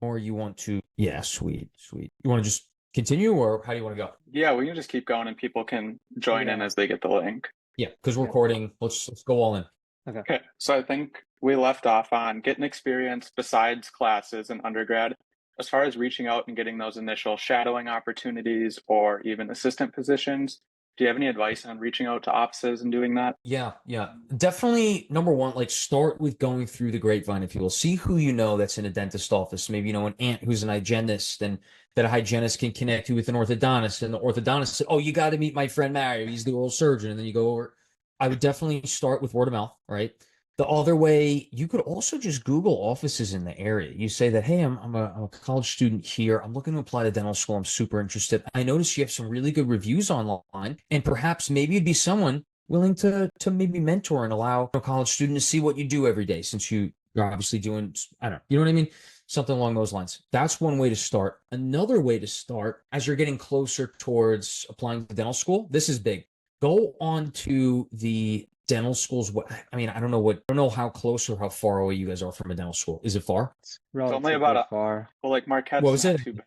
or you want to? Yeah, sweet, sweet. You want to just continue, or how do you want to go? Yeah, we can just keep going and people can join in Yeah. as they get the link. Yeah, because we're Yeah. recording. Let's go all in. Okay. Okay, so I think we left off on getting experience besides classes in undergrad. As far as reaching out and getting those initial shadowing opportunities or even assistant positions, do you have any advice on reaching out to offices and doing that? Yeah, yeah. Definitely number one, like start with going through the grapevine, if you will. See who you know that's in a dentist office. Maybe you know an aunt who's an hygienist, and that a hygienist can connect you with an orthodontist. And the orthodontist said, "Oh, you got to meet my friend Mario. He's the oral surgeon." And then you go over. I would definitely start with word of mouth, right? The other way, you could also just Google offices in the area. You say that, hey, I'm a college student here. I'm looking to apply to dental school. I'm super interested. I noticed you have some really good reviews online, and perhaps maybe you'd be someone willing to maybe mentor and allow a college student to see what you do every day, since you're obviously doing, I don't know, you know what I mean? Something along those lines. That's one way to start. Another way to start, as you're getting closer towards applying to dental school, this is big. Go on to the dental schools. What I mean, I don't know how close or how far away you guys are from a dental school. Is it far? It's It's only about relatively a, far. well, like What Marquette's was not it? too bad.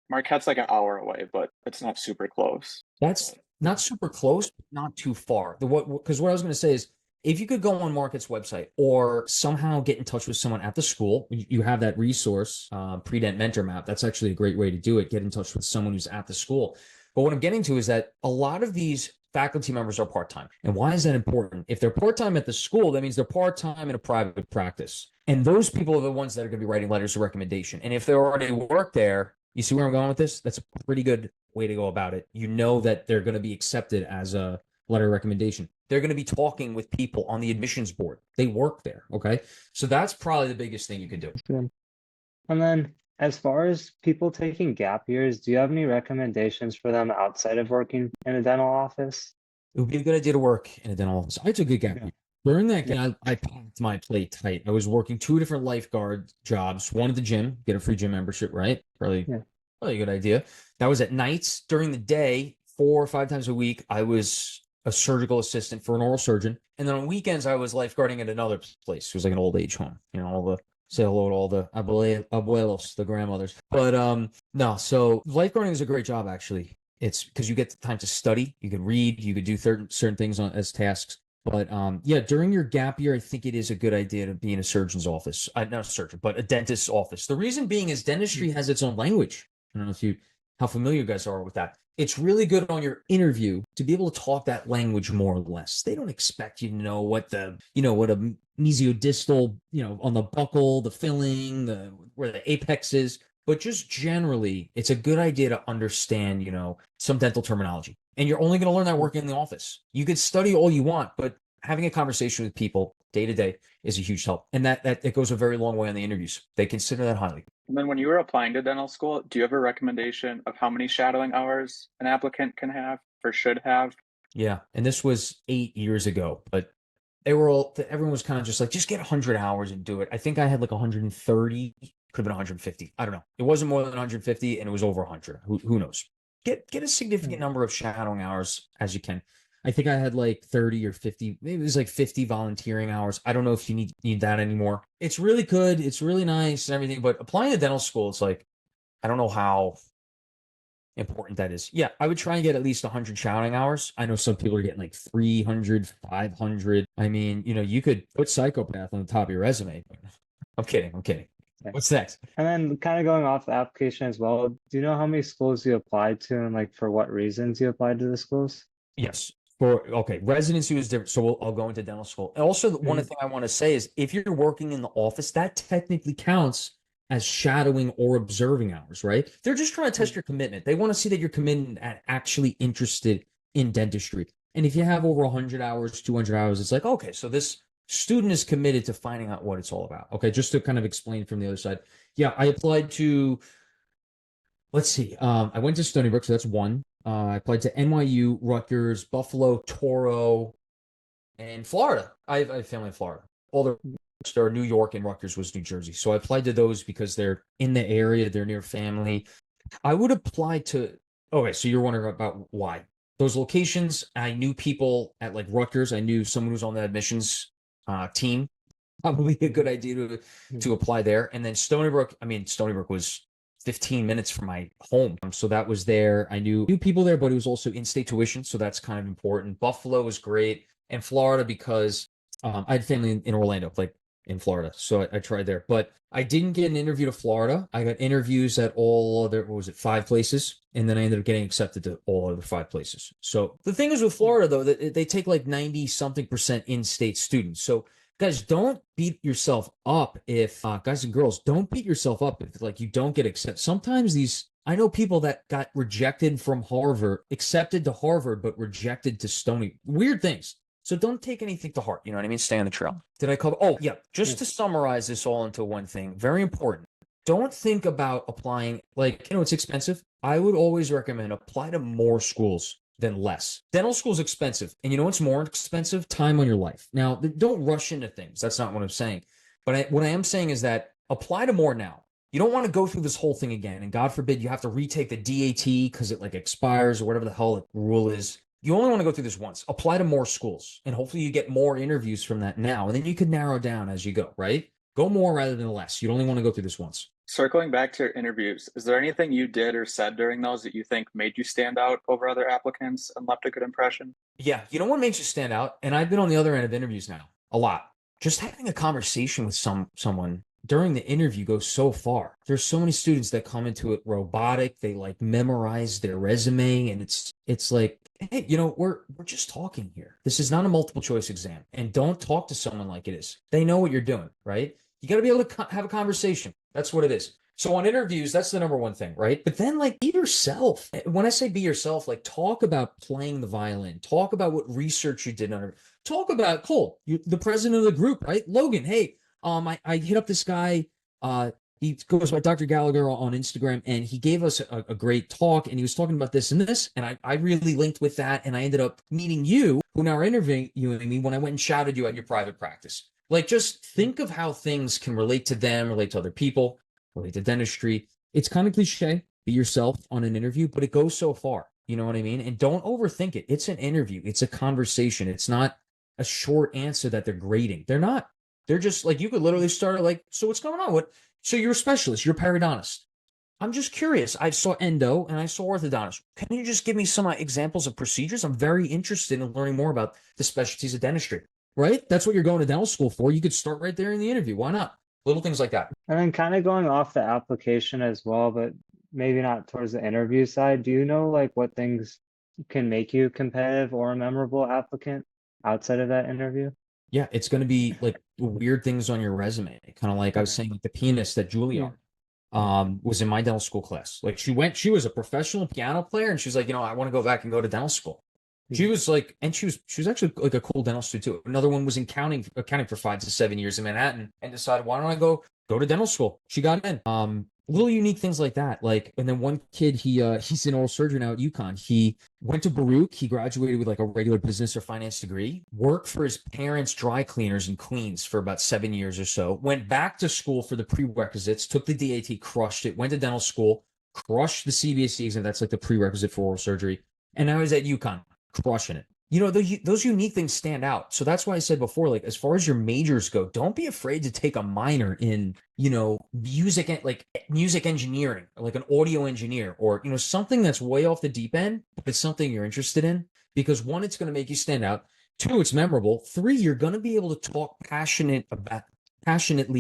Marquette's like an hour away, but it's not super close. That's not super close, but not too far. The what Because what I was going to say is, if you could go on Market's website or somehow get in touch with someone at the school, you have that resource, PreDent Mentor Map. That's actually a great way to do it. Get in touch with someone who's at the school. But what I'm getting to is that a lot of these faculty members are part-time. And why is that important? If they're part-time at the school, that means they're part-time in a private practice. And those people are the ones that are going to be writing letters of recommendation. And if they already work there, you see where I'm going with this? That's a pretty good way to go about it. You know that they're going to be accepted as a letter of recommendation. They're going to be talking with people on the admissions board. They work there. Okay. So that's probably the biggest thing you could do. Good. And then as far as people taking gap years, do you have any recommendations for them outside of working in a dental office? It would be a good idea to work in a dental office. I took a gap Yeah. year. During that Yeah. gap, I packed my plate tight. I was working two different lifeguard jobs, one at the gym, get a free gym membership, right? Yeah. Probably a good idea. That was at nights. During the day, 4 or 5 times a week, I was a surgical assistant for an oral surgeon. And then on weekends, I was lifeguarding at another place. It was like an old age home. You know, all the say hello to all the abuelos, the grandmothers. But no, so lifeguarding is a great job actually. It's because you get the time to study, you could read, you could do certain things as tasks. But yeah, during your gap year, I think it is a good idea to be in a surgeon's office. Not a surgeon, but a dentist's office. The reason being is dentistry has its own language. I don't know if you how familiar you guys are with that. It's really good on your interview to be able to talk that language more or less. They don't expect you to know what a mesiodistal, on the buccal, the filling, where the apex is, but just generally, it's a good idea to understand, some dental terminology. And you're only going to learn that working in the office. You could study all you want, but having a conversation with people day to day is a huge help. And that it goes a very long way on the interviews. They consider that highly. And then when you were applying to dental school, do you have a recommendation of how many shadowing hours an applicant can have or should have? Yeah. And this was 8 years ago, but everyone was kind of just like, just get 100 hours and do it. I think I had like 130, could have been 150. I don't know. It wasn't more than 150 and it was over 100. Who knows? Get a significant number of shadowing hours as you can. I think I had like 30 or 50, maybe it was like 50 volunteering hours. I don't know if you need that anymore. It's really good. It's really nice and everything, but applying to dental school, it's like, I don't know how important that is. Yeah, I would try and get at least 100 shadowing hours. I know some people are getting like 300, 500. I mean, you could put psychopath on the top of your resume. I'm kidding. Okay. What's next? And then kind of going off the application as well, do you know how many schools you applied to and like for what reasons you applied to the schools? Yes. Residency was different. So I'll go into dental school. And also, one thing I want to say is if you're working in the office, that technically counts as shadowing or observing hours, right? They're just trying to test your commitment. They want to see that you're committed and actually interested in dentistry. And if you have over 100 hours, 200 hours, it's like, okay, so this student is committed to finding out what it's all about. Okay, just to kind of explain from the other side. Yeah, I applied to, let's see, I went to Stony Brook, so that's one. I applied to NYU, Rutgers, Buffalo, Toro, and Florida. I have family in Florida. All the are New York, and Rutgers was New Jersey. So I applied to those because they're in the area, they're near family. I would apply to, okay, so you're wondering about why. Those locations, I knew people at like Rutgers. I knew someone who's on the admissions team. probably a good idea to Mhm. apply there. And then Stony Brook, Stony Brook was 15 minutes from my home. So that was there. I knew people there, but it was also in-state tuition. So that's kind of important. Buffalo was great. And Florida because I had family in Orlando, like in Florida. So I tried there. But I didn't get an interview to Florida. I got interviews at all other, what was it, 5 places. And then I ended up getting accepted to all other 5 places. So the thing is with Florida, though, that they take like 90 something percent in-state students. So guys, don't beat yourself up if guys and girls, don't beat yourself up if like you don't get accepted. Sometimes I know people that got rejected from Harvard, accepted to Harvard, but rejected to Stony. Weird things. So don't take anything to heart. You know what I mean? Stay on the trail. Did I cover? Oh, yeah. Just to summarize this all into one thing, very important. Don't think about applying, like, it's expensive. I would always recommend apply to more schools than less. Dental school is expensive. And you know what's more expensive? Time on your life. Now, don't rush into things. That's not what I'm saying. But what I am saying is that apply to more now. You don't want to go through this whole thing again. And God forbid you have to retake the DAT because it like expires or whatever the hell the rule is. You only want to go through this once. Apply to more schools. And hopefully you get more interviews from that now. And then you could narrow down as you go, right? Go more rather than less. You'd only want to go through this once. Circling back to your interviews, is there anything you did or said during those that you think made you stand out over other applicants and left a good impression? Yeah, you know what makes you stand out? And I've been on the other end of interviews now a lot. Just having a conversation with someone during the interview goes so far. There's so many students that come into it robotic. They like memorize their resume, and it's like, hey, we're just talking here. This is not a multiple choice exam, and don't talk to someone like it is. They know what you're doing, right? You got to be able to have a conversation. That's what it is. So on interviews, that's the number one thing, right? But then like be yourself. When I say be yourself, like talk about playing the violin, talk about what research you did on it, talk about Cole, the president of the group, right? Logan, hey, I hit up this guy. He goes by Dr. Gallagher on Instagram, and he gave us a great talk, and he was talking about this and this, and I really linked with that, and I ended up meeting you, who now are interviewing me when I went and shouted you at your private practice. Like, just think of how things can relate to them, relate to other people, relate to dentistry. It's kind of cliche, be yourself on an interview, but it goes so far. You know what I mean? And don't overthink it. It's an interview. It's a conversation. It's not a short answer that they're grading. They're not. They're just like, you could literally start like, so what's going on? So you're a specialist, you're a periodontist. I'm just curious. I saw endo and I saw orthodontist. Can you just give me some examples of procedures? I'm very interested in learning more about the specialties of dentistry, right? That's what you're going to dental school for. You could start right there in the interview. Why not? Little things like that. And then kind of going off the application as well, but maybe not towards the interview side. Do you know like what things can make you competitive or a memorable applicant outside of that interview? Yeah, it's going to be like weird things on your resume. Kind of like I was Okay. saying, like the pianist that Yeah. Juilliard was in my dental school class. Like she was a professional piano player, and she's like, I want to go back and go to dental school. She Mhm. was like, and she was actually like a cool dental student too. Another one was in accounting for 5 to 7 years in Manhattan, and decided, why don't I go to dental school? She got in. Little unique things like that. Like, and then one kid, he's an oral surgeon now at UConn. He went to Baruch. He graduated with like a regular business or finance degree. Worked for his parents' dry cleaners in Queens for about 7 years or so. Went back to school for the prerequisites. Took the DAT, crushed it. Went to dental school, crushed the CBSE exam. That's like the prerequisite for oral surgery. And now he's at UConn, crushing it. Those unique things stand out. So that's why I said before, like, as far as your majors go, don't be afraid to take a minor in, music, like music engineering, or like an audio engineer, or, something that's way off the deep end, but it's something you're interested in. Because one, it's going to make you stand out. Two, it's memorable. Three, you're going to be able to talk passionately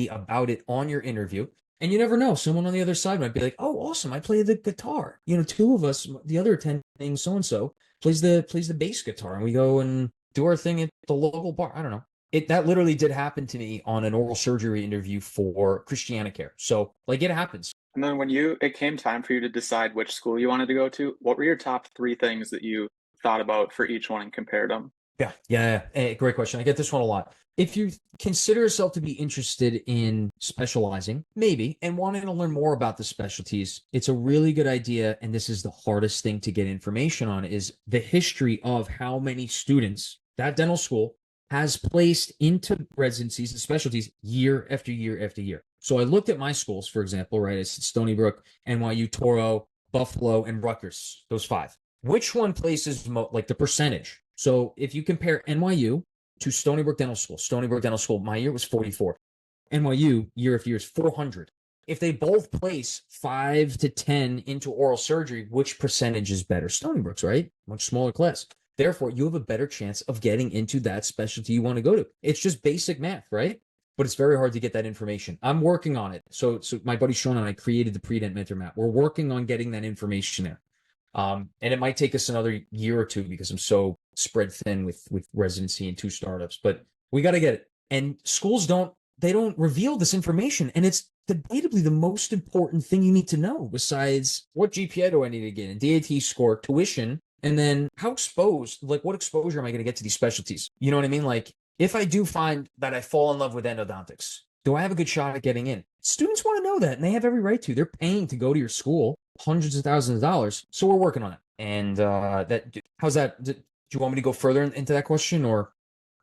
about it on your interview. And you never know, someone on the other side might be like, oh, awesome, I play the guitar. Two of us, the other attending so-and-so plays the bass guitar, and we go and do our thing at the local bar. I don't know. That literally did happen to me on an oral surgery interview for Christianacare. So like it happens. And then when it came time for you to decide which school you wanted to go to, what were your top 3 things that you thought about for each one and compared them? Yeah. Hey, great question. I get this one a lot. If you consider yourself to be interested in specializing, maybe, and wanting to learn more about the specialties, it's a really good idea. And this is the hardest thing to get information on, is the history of how many students that dental school has placed into residencies and specialties year after year after year. So I looked at my schools, for example, right? It's Stony Brook, NYU, Toro, Buffalo, and Rutgers, those 5. Which one places like the percentage? So if you compare NYU, to Stony Brook Dental School. Stony Brook Dental School, my year was 44. NYU, year after year, is 400. If they both place 5 to 10 into oral surgery, which percentage is better? Stony Brook's, right? Much smaller class. Therefore, you have a better chance of getting into that specialty you want to go to. It's just basic math, right? But it's very hard to get that information. I'm working on it. So my buddy Sean and I created the PreDent mentor map. We're working on getting that information there. And it might take us another year or two because I'm so spread thin with residency and 2 startups, but we got to get it. And schools don't reveal this information. And it's debatably the most important thing you need to know besides what GPA do I need to get, a DAT score, tuition, and then how exposed, like what exposure am I going to get to these specialties? You know what I mean? Like if I do find that I fall in love with endodontics, do I have a good shot at getting in? Students want to know that, and they have every right to. They're paying to go to your school, hundreds of thousands of dollars. So we're working on it. And how's that? Do you want me to go further into that question or?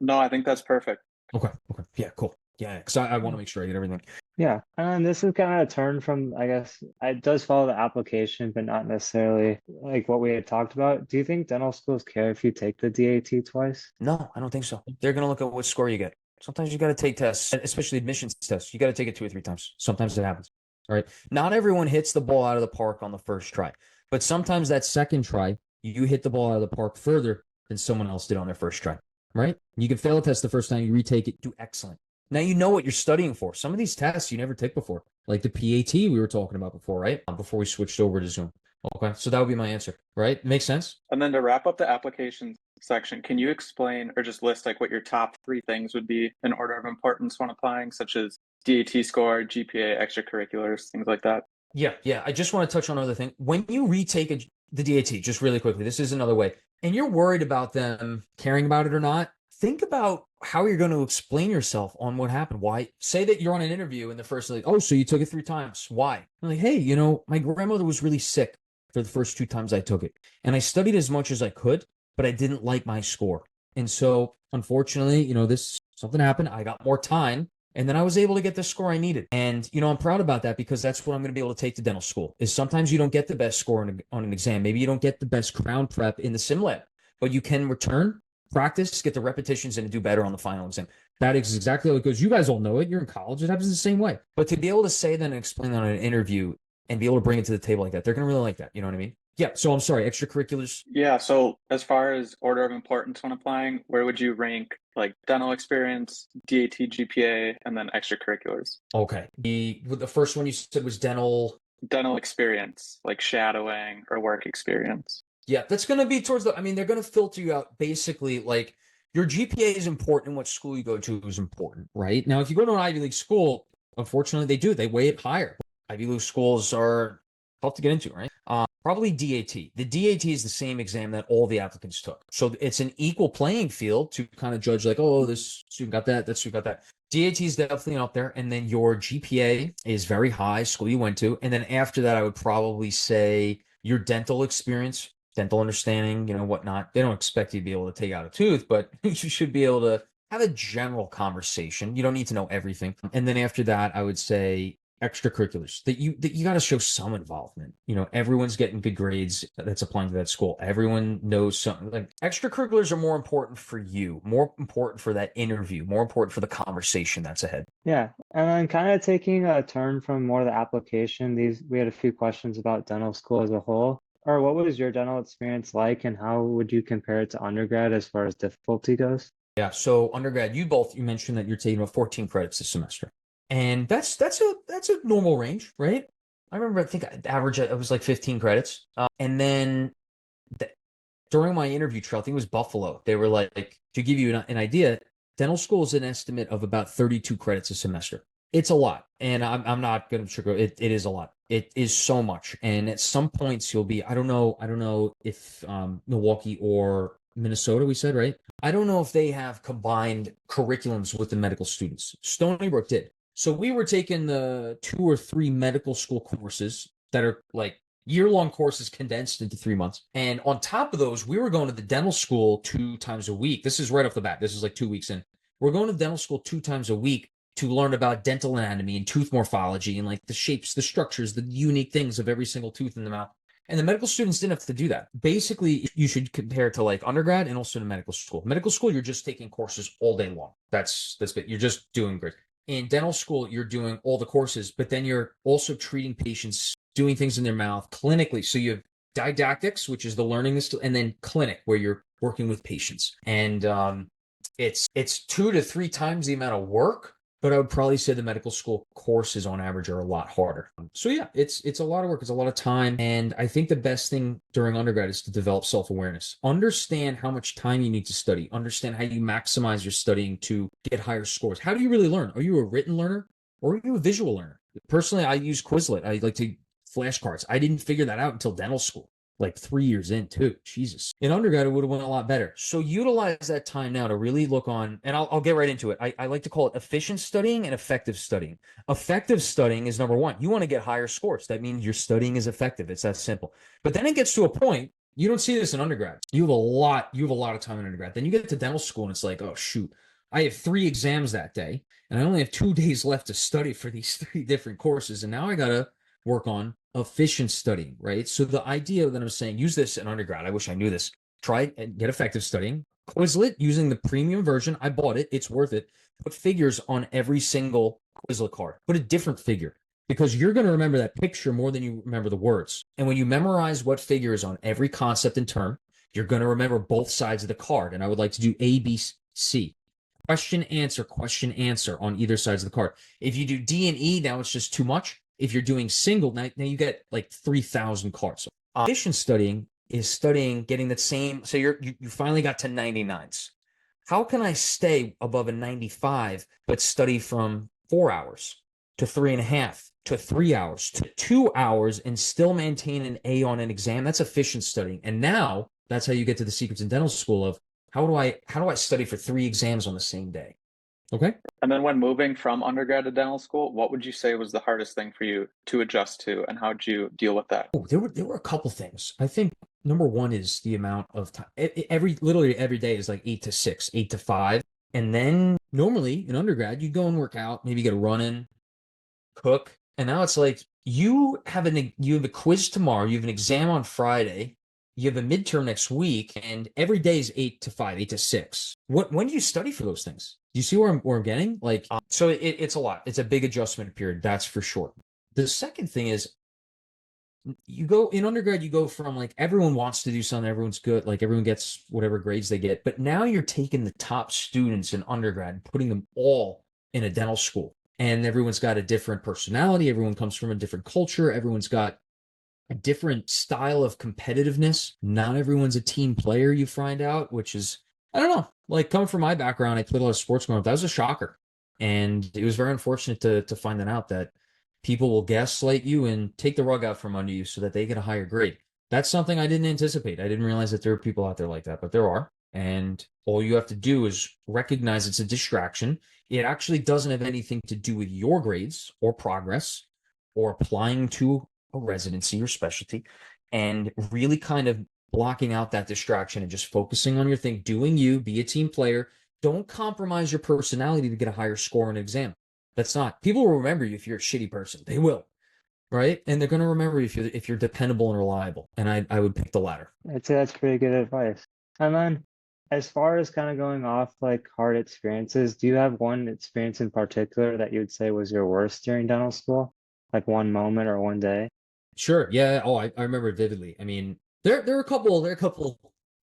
No, I think that's perfect. Okay. Yeah, cool. Yeah, because I want to make sure I get everything. Yeah, and this is kind of a turn from, I guess, it does follow the application, but not necessarily like what we had talked about. Do you think dental schools care if you take the DAT twice? No, I don't think so. They're going to look at what score you get. Sometimes you got to take tests, especially admissions tests. You got to take it 2 or 3 times. Sometimes it happens. All right. Not everyone hits the ball out of the park on the first try, but sometimes that second try, you hit the ball out of the park further than someone else did on their first try, right? You can fail a test the first time, you retake it, do excellent. Now you know what you're studying for. Some of these tests you never took before, like the PAT we were talking about before, right? Before we switched over to Zoom. Okay, so that would be my answer, right? Makes sense? And then to wrap up the application section, can you explain or just list like what your top 3 things would be in order of importance when applying, such as DAT score, GPA, extracurriculars, things like that? Yeah. I just want to touch on another thing. When you retake the DAT, just really quickly, this is another way, and you're worried about them caring about it or not, think about how you're going to explain yourself on what happened. Why? Say that you're on an interview and the first, like, oh, so you took it 3 times. Why? I'm like, hey, my grandmother was really sick for the first 2 times I took it. And I studied as much as I could, but I didn't like my score. And so unfortunately, something happened. I got more time and then I was able to get the score I needed. And, I'm proud about that because that's what I'm going to be able to take to dental school is sometimes you don't get the best score on an exam. Maybe you don't get the best crown prep in the sim lab, but you can return, practice, get the repetitions, and do better on the final exam. That is exactly how it goes. You guys all know it. You're in college. It happens the same way. But to be able to say that and explain that on an interview and be able to bring it to the table like that, they're going to really like that. You know what I mean? Yeah. So I'm sorry, extracurriculars. Yeah. So as far as order of importance when applying, where would you rank like dental experience, DAT, GPA, and then extracurriculars? Okay. The first one you said was dental. Dental experience, like shadowing or work experience. Yeah, that's going to be towards they're going to filter you out basically like your GPA is important. What school you go to is important, right? Now, if you go to an Ivy League school, unfortunately they weigh it higher. Ivy League schools are tough to get into, right? Probably DAT. The DAT is the same exam that all the applicants took. So it's an equal playing field to kind of judge like, oh, this student got that student got that. DAT is definitely up there. And then your GPA is very high, school you went to. And then after that, I would probably say your dental experience, dental understanding, whatnot. They don't expect you to be able to take out a tooth, but you should be able to have a general conversation. You don't need to know everything. And then after that, I would say extracurriculars that you got to show some involvement. Everyone's getting good grades that's applying to that school. Everyone knows something. Like extracurriculars are more important for you, more important for that interview, more important for the conversation that's ahead. Yeah, and then kind of taking a turn from more the application, we had a few questions about dental school as a whole. Or what was your dental experience like, and how would you compare it to undergrad as far as difficulty goes? Yeah, so undergrad, you mentioned that you're taking about 14 credits this semester. And that's a normal range, right? I remember, I think average, it was like 15 credits. And then during my interview trail, I think it was Buffalo, they were like, to give you an idea, dental school is an estimate of about 32 credits a semester. It's a lot. And I'm not going to sugarcoat it. It is a lot. It is so much. And at some points you'll be, I don't know if Milwaukee or Minnesota, we said, right? I don't know if they have combined curriculums with the medical students. Stony Brook did. So we were taking the 2 or 3 medical school courses that are like year-long courses condensed into 3 months. And on top of those, we were going to the dental school 2 times a week. This is right off the bat. This is like 2 weeks in. We're going to dental school 2 times a week to learn about dental anatomy and tooth morphology and like the shapes, the structures, the unique things of every single tooth in the mouth. And the medical students didn't have to do that. Basically, you should compare it to like undergrad and also to medical school. Medical school, you're just taking courses all day long. That's it. You're just doing great. In dental school, you're doing all the courses, but then you're also treating patients, doing things in their mouth clinically. So you have didactics, which is the learning, and then clinic, where you're working with patients. And it's 2 to 3 times the amount of work, but I would probably say the medical school courses on average are a lot harder. So yeah, it's a lot of work. It's a lot of time. And I think the best thing during undergrad is to develop self-awareness. Understand how much time you need to study. Understand how you maximize your studying to get higher scores. How do you really learn? Are you a written learner or are you a visual learner? Personally, I use Quizlet. I like to flashcards. I didn't figure that out until dental school, like 3 years in too. Jesus. In undergrad, it would have went a lot better. So utilize that time now to really look on, and I'll get right into it. I like to call it efficient studying and effective studying. Effective studying is number one. You want to get higher scores. That means your studying is effective. It's that simple. But then it gets to a point, you don't see this in undergrad. You have a lot of time in undergrad. Then you get to dental school and it's like, oh shoot, I have 3 exams that day and I only have 2 days left to study for these 3 different courses. And now I got to work on efficient studying, right? So the idea that I'm saying, use this in undergrad. I wish I knew this. Try and get effective studying. Quizlet, using the premium version. I bought it. It's worth it. Put figures on every single Quizlet card. Put a different figure because you're going to remember that picture more than you remember the words. And when you memorize what figure is on every concept and term, you're going to remember both sides of the card. And I would like to do A, B, C. Question, answer on either sides of the card. If you do D and E, now it's just too much. If you're doing single, now you get like 3,000 cards. Efficient studying is studying, getting the same. So you finally got to 99s. How can I stay above a 95, but study from 4 hours to 3.5 to 3 hours to 2 hours and still maintain an A on an exam? That's efficient studying. And now that's how you get to the secrets in dental school of how do I study for 3 exams on the same day? Okay. And then when moving from undergrad to dental school, what would you say was the hardest thing for you to adjust to, and how did you deal with that? Oh, there were a couple things. I think number one is the amount of time. Literally every day is like 8 to 6, 8 to 5. And then normally in undergrad, you go and work out, maybe get a run in, cook. And now it's like you have a quiz tomorrow, you have an exam on Friday, you have a midterm next week, and every day is 8 to 5, 8 to 6. When do you study for those things? Do you see where I'm getting? Like, so it's a lot. It's a big adjustment period, that's for sure. The second thing is you go in undergrad, you go from like everyone wants to do something, everyone's good, like everyone gets whatever grades they get. But now you're taking the top students in undergrad and putting them all in a dental school. And everyone's got a different personality, everyone comes from a different culture, everyone's got a different style of competitiveness. Not everyone's a team player, you find out, which is, I don't know, like coming from my background, I played a lot of sports growing up. That was a shocker. And it was very unfortunate to find that out, that people will gaslight you and take the rug out from under you so that they get a higher grade. That's something I didn't anticipate. I didn't realize that there are people out there like that, but there are. And all you have to do is recognize it's a distraction. It actually doesn't have anything to do with your grades or progress or applying to a residency or specialty, and really kind of blocking out that distraction and just focusing on your thing, doing you, be a team player. Don't compromise your personality to get a higher score in an exam. That's not, people will remember you if you're a shitty person. They will, right? And they're going to remember you if you're dependable and reliable. And I would pick the latter. I'd say that's pretty good advice. And then as far as kind of going off like hard experiences, do you have one experience in particular that you would say was your worst during dental school? Like one moment or one day? Sure. Yeah. Oh, I remember it vividly. I mean, there are a couple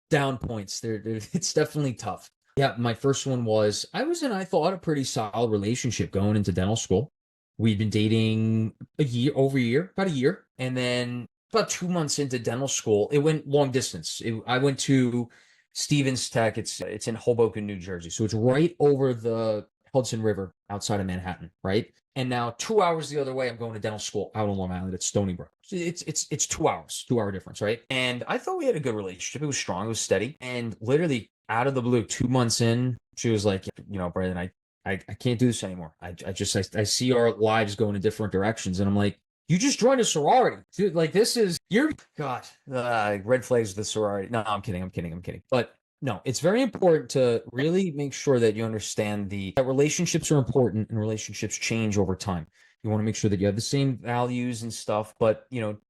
down points. It's definitely tough. Yeah, my first one was I thought, a pretty solid relationship going into dental school. We'd been dating about a year. And then about 2 months into dental school, it went long distance. I went to Stevens Tech. It's in Hoboken, New Jersey. So it's right over the Hudson River outside of Manhattan, right? And now 2 hours the other way, I'm going to dental school out on Long Island at Stony Brook. It's 2 hours, 2 hour difference, right? And I thought we had a good relationship. It was strong, it was steady. And literally out of the blue, 2 months in, she was like, Brandon, I can't do this anymore. I see our lives going in different directions. And I'm like, you just joined a sorority, dude. Like red flags with the sorority. No, I'm kidding. But no, it's very important to really make sure that you understand that relationships are important and relationships change over time. You want to make sure that you have the same values and stuff, but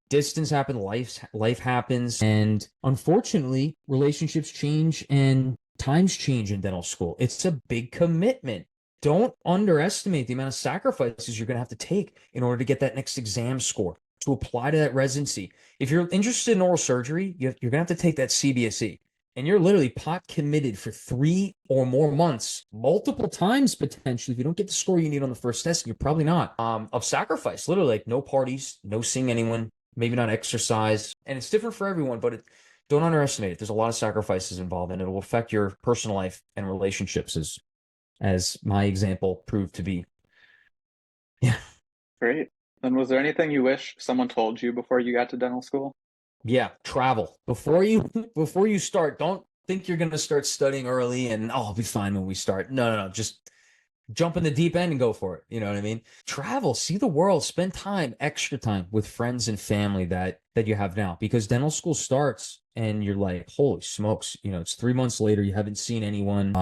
distance happens, life happens, and unfortunately, relationships change and times change in dental school. It's a big commitment. Don't underestimate the amount of sacrifices you're going to have to take in order to get that next exam score, to apply to that residency. If you're interested in oral surgery, you're going to have to take that CBSE. And you're literally pot committed for 3 or more months, multiple times potentially. If you don't get the score you need on the first test, you're probably not, of sacrifice. Literally, like no parties, no seeing anyone, maybe not exercise. And it's different for everyone, but don't underestimate it. There's a lot of sacrifices involved, and it will affect your personal life and relationships, as my example proved to be. Yeah. Great. And was there anything you wish someone told you before you got to dental school? Yeah, travel. Before you start, don't think you're going to start studying early and I'll be fine when we start. No. Just jump in the deep end and go for it. You know what I mean? Travel, see the world, spend time, extra time with friends and family that you have now, because dental school starts and you're like, holy smokes, it's 3 months later, you haven't seen anyone.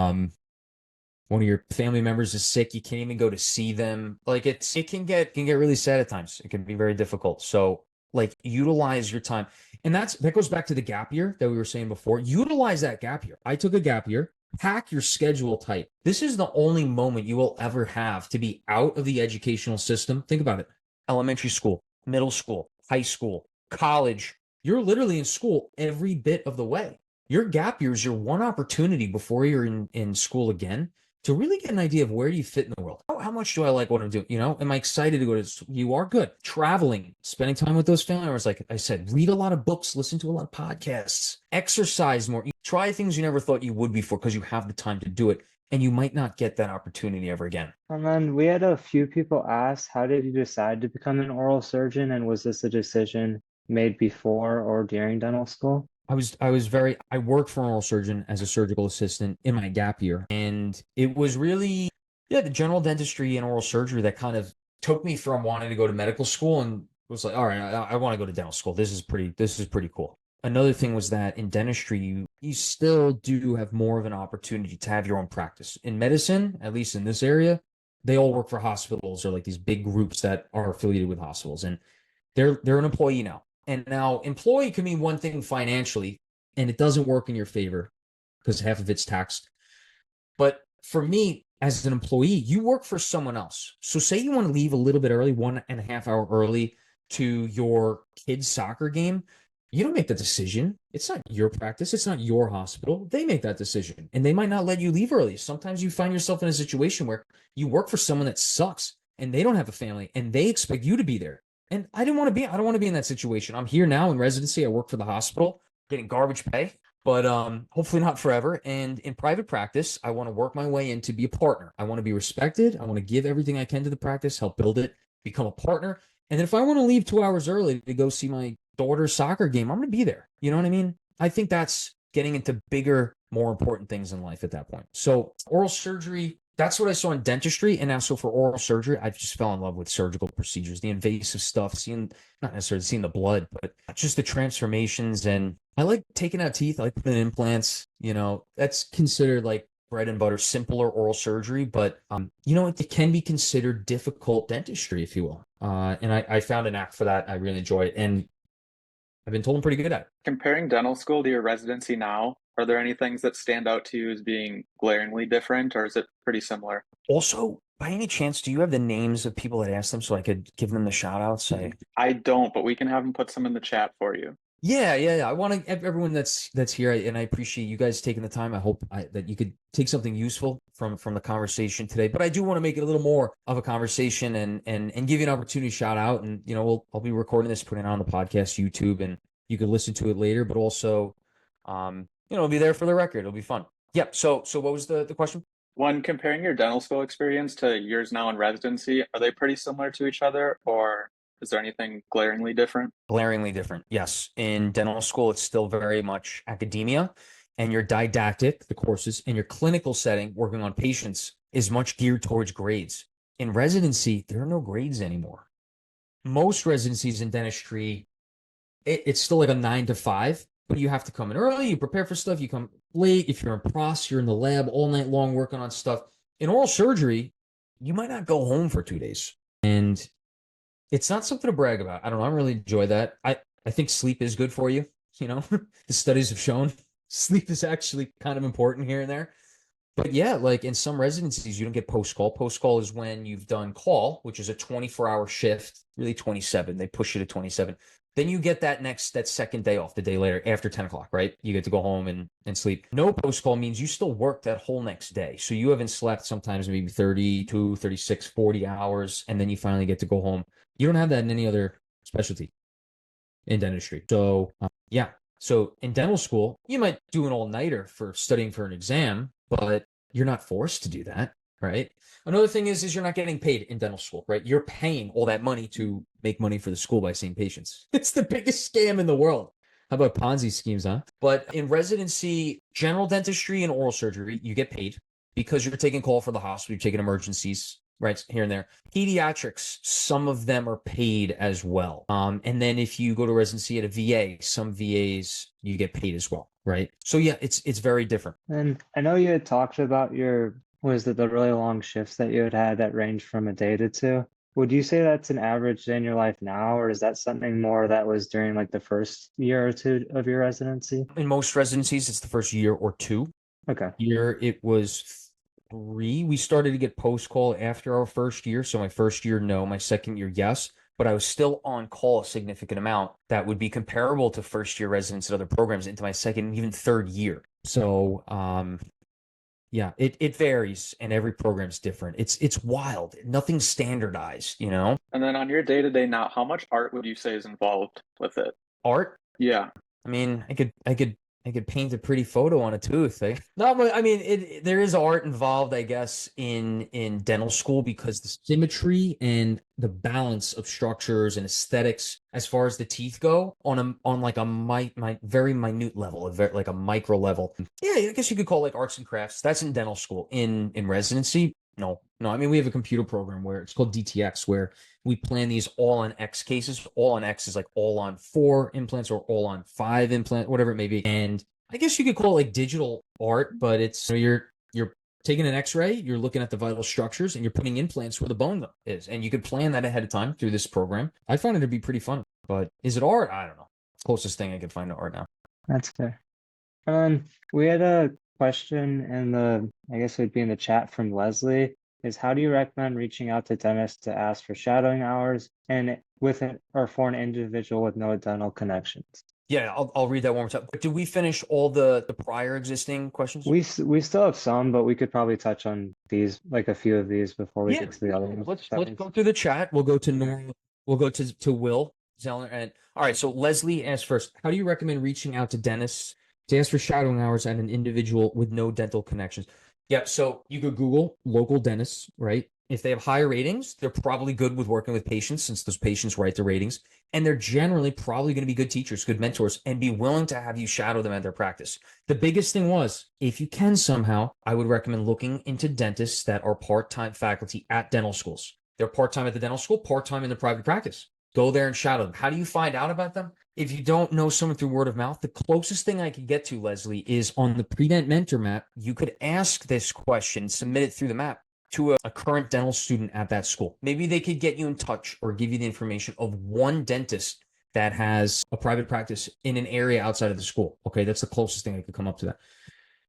One of your family members is sick, you can't even go to see them. Like it can get really sad at times. It can be very difficult. So like utilize your time. And that goes back to the gap year that we were saying before. Utilize that gap year. I took a gap year. Pack your schedule tight. This is the only moment you will ever have to be out of the educational system. Think about it. Elementary school, middle school, high school, college. You're literally in school every bit of the way. Your gap year is your one opportunity before you're in school again to really get an idea of where do you fit in the world. How much do I like what I'm doing? Am I excited to go to, you are good. Traveling, spending time with those family members. Like I said, read a lot of books, listen to a lot of podcasts, exercise more, try things you never thought you would before because you have the time to do it. And you might not get that opportunity ever again. And then we had a few people ask, how did you decide to become an oral surgeon? And was this a decision made before or during dental school? I worked for an oral surgeon as a surgical assistant in my gap year. And it was really, the general dentistry and oral surgery that kind of took me from wanting to go to medical school and was like, all right, I want to go to dental school. This is pretty cool. Another thing was that in dentistry, you still do have more of an opportunity to have your own practice. In medicine, at least in this area, they all work for hospitals or like these big groups that are affiliated with hospitals. And they're an employee now. And now employee can mean one thing financially, and it doesn't work in your favor because half of it's taxed. But for me, as an employee, you work for someone else. So say you want to leave a little bit early, 1.5 hours early to your kid's soccer game. You don't make the decision. It's not your practice. It's not your hospital. They make that decision, and they might not let you leave early. Sometimes you find yourself in a situation where you work for someone that sucks and they don't have a family and they expect you to be there. And I don't want to be in that situation. I'm here now in residency. I work for the hospital, getting garbage pay, but hopefully not forever. And in private practice, I want to work my way in to be a partner. I want to be respected. I want to give everything I can to the practice, help build it, become a partner. And then if I want to leave 2 hours early to go see my daughter's soccer game, I'm going to be there. You know what I mean? I think that's getting into bigger, more important things in life at that point. So oral surgery, that's what I saw in dentistry. And now, so for oral surgery, I just fell in love with surgical procedures, the invasive stuff, not necessarily seeing the blood, but just the transformations. And I like taking out teeth. I like putting in implants. That's considered like bread and butter, simpler oral surgery. But, it can be considered difficult dentistry, if you will. And I found an act for that. I really enjoy it. And I've been told I'm pretty good at it. Comparing dental school to your residency now, are there any things that stand out to you as being glaringly different, or is it pretty similar? Also, by any chance, do you have the names of people that asked them so I could give them the shout outs? I don't, but we can have them put some in the chat for you. Yeah. I want to everyone that's here, and I appreciate you guys taking the time. I hope that you could take something useful from the conversation today. But I do want to make it a little more of a conversation and give you an opportunity to shout out. And I'll be recording this, putting it on the podcast, YouTube, and you can listen to it later. But also, it'll be there for the record. It'll be fun. Yep. So what was the question? One, comparing your dental school experience to yours now in residency, are they pretty similar to each other, or is there anything glaringly different? Glaringly different, yes. In dental school, it's still very much academia, and your didactic, the courses, and your clinical setting, working on patients, is much geared towards grades. In residency, there are no grades anymore. Most residencies in dentistry, it's still like a 9 to 5, but you have to come in early, you prepare for stuff, you come late. If you're in pros, you're in the lab all night long working on stuff. In oral surgery, you might not go home for 2 days. And It's not something to brag about. I don't know. I don't really enjoy that. I think sleep is good for you. You know, the studies have shown sleep is actually kind of important here and there. But yeah, like in some residencies, you don't get post call. Post call is when you've done call, which is a 24-hour shift, really 27. They push you to 27. Then you get that second day off the day later after 10 o'clock, right? You get to go home and sleep. No post call means you still work that whole next day. So you haven't slept sometimes maybe 32, 36, 40 hours, and then you finally get to go home. You don't have that in any other specialty in dentistry. So yeah. So in dental school, you might do an all-nighter for studying for an exam, but you're not forced to do that, right? Another thing is you're not getting paid in dental school, right? You're paying all that money to make money for the school by seeing patients. It's the biggest scam in the world. How about Ponzi schemes, huh? But in residency, general dentistry and oral surgery, you get paid because you're taking call for the hospital, you're taking emergencies, right here and there. Pediatrics, some of them are paid as well. And then if you go to residency at a VA, some VAs you get paid as well, right? So yeah, it's very different. And I know you had talked about was it the really long shifts that you had that range from a day to two? Would you say that's an average day in your life now, or is that something more that was during like the first year or two of your residency? In most residencies, it's the first year or two. Okay. Here it was 3. We started to get post call after our first year. So my first year, no. My second year, yes. But I was still on call a significant amount that would be comparable to first year residents at other programs into my second and even third year. So yeah, it varies and every program's different. It's wild. Nothing's standardized, you know? And then on your day-to-day now, how much art would you say is involved with it? Art, Yeah. I mean, I could paint a pretty photo on a tooth. No, but I mean, there is art involved, I guess, in dental school because the symmetry and the balance of structures and aesthetics, as far as the teeth go, on like a very minute level, like a micro level. Yeah, I guess you could call it like arts and crafts. That's in dental school. In residency, no. I mean, we have a computer program where it's called DTX, where we plan these all on X cases. All on X is like all on 4 implants or all on 5 implants, whatever it may be. And I guess you could call it like digital art, but it's, you're taking an X-ray, you're looking at the vital structures, and you're putting implants where the bone is. And you could plan that ahead of time through this program. I find it to be pretty fun. But is it art? I don't know. Closest thing I could find to art now. That's fair. We had a question I guess it would be in the chat from Leslie, is how do you recommend reaching out to dentists to ask for shadowing hours and or for an individual with no dental connections? Yeah, I'll read that one more time. But did we finish all the prior existing questions? We still have some, but we could probably touch on these, like a few of these before we get to the other ones. Let's go through the chat. We'll go to Nora. We'll go to Will Zeller. And all right, so Leslie asked first, how do you recommend reaching out to dentists to ask for shadowing hours at an individual with no dental connections? Yeah, so you could Google local dentists, right? If they have higher ratings, they're probably good with working with patients since those patients write the ratings. And they're generally probably going to be good teachers, good mentors, and be willing to have you shadow them at their practice. The biggest thing was, if you can somehow, I would recommend looking into dentists that are part-time faculty at dental schools. They're part-time at the dental school, part-time in the private practice. Go there and shadow them. How do you find out about them? If you don't know someone through word of mouth, the closest thing I could get to, Leslie, is on the PreDent Mentor map. You could ask this question, submit it through the map to a current dental student at that school. Maybe they could get you in touch or give you the information of one dentist that has a private practice in an area outside of the school. Okay, that's the closest thing I could come up to that.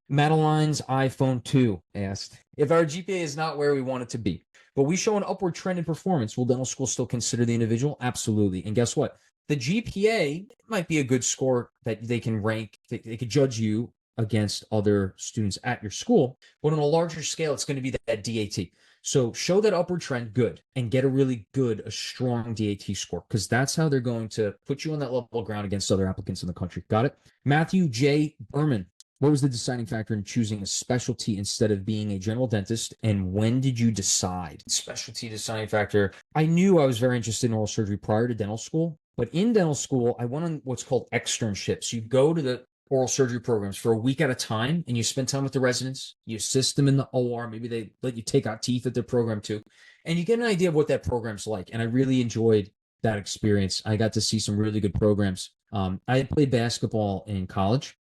Madeline's iPhone 2 asked, if our GPA is not where we want it to be, but we show an upward trend in performance, will dental school still consider the individual? Absolutely. And guess what? The GPA might be a good score that they can rank, they could judge you against other students at your school, but on a larger scale, it's going to be that DAT. So show that upward trend, good, and get a strong DAT score, because that's how they're going to put you on that level ground against other applicants in the country. Got it? Matthew J. Berman, what was the deciding factor in choosing a specialty instead of being a general dentist, and when did you decide? Specialty deciding factor. I knew I was very interested in oral surgery prior to dental school, but in dental school, I went on what's called externships. You go to the oral surgery programs for a week at a time, and you spend time with the residents. You assist them in the OR. Maybe they let you take out teeth at their program too, and you get an idea of what that program's like. And I really enjoyed that experience. I got to see some really good programs. I played basketball in college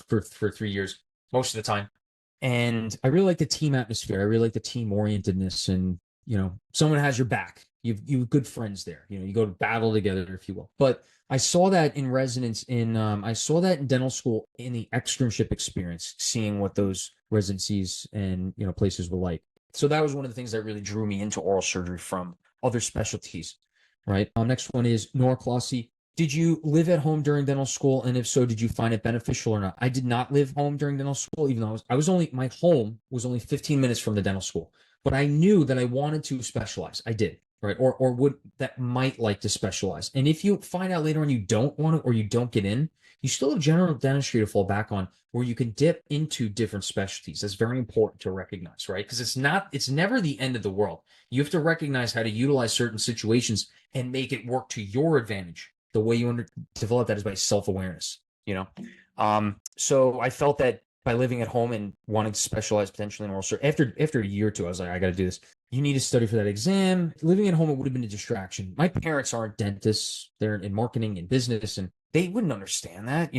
for 3 years, most of the time, and I really like the team atmosphere. I really like the team orientedness, and someone has your back. You've good friends there. You go to battle together, if you will. But I saw that in I saw that in dental school in the externship experience, seeing what those residencies and places were like. So that was one of the things that really drew me into oral surgery from other specialties, right? Next one is Nora Clossie. Did you live at home during dental school? And if so, did you find it beneficial or not? I did not live home during dental school, even though my home was only 15 minutes from the dental school. But I knew that I wanted to specialize. I did, right? Or would that might like to specialize. And if you find out later on you don't want to, or you don't get in, you still have general dentistry to fall back on where you can dip into different specialties. That's very important to recognize, right? Because it's never the end of the world. You have to recognize how to utilize certain situations and make it work to your advantage. The way you develop that is by self-awareness, So I felt that by living at home and wanting to specialize potentially in oral surgery, after a year or two, I was like, I got to do this. You need to study for that exam. Living at home, it would have been a distraction. My parents aren't dentists. They're in marketing and business, and they wouldn't understand that,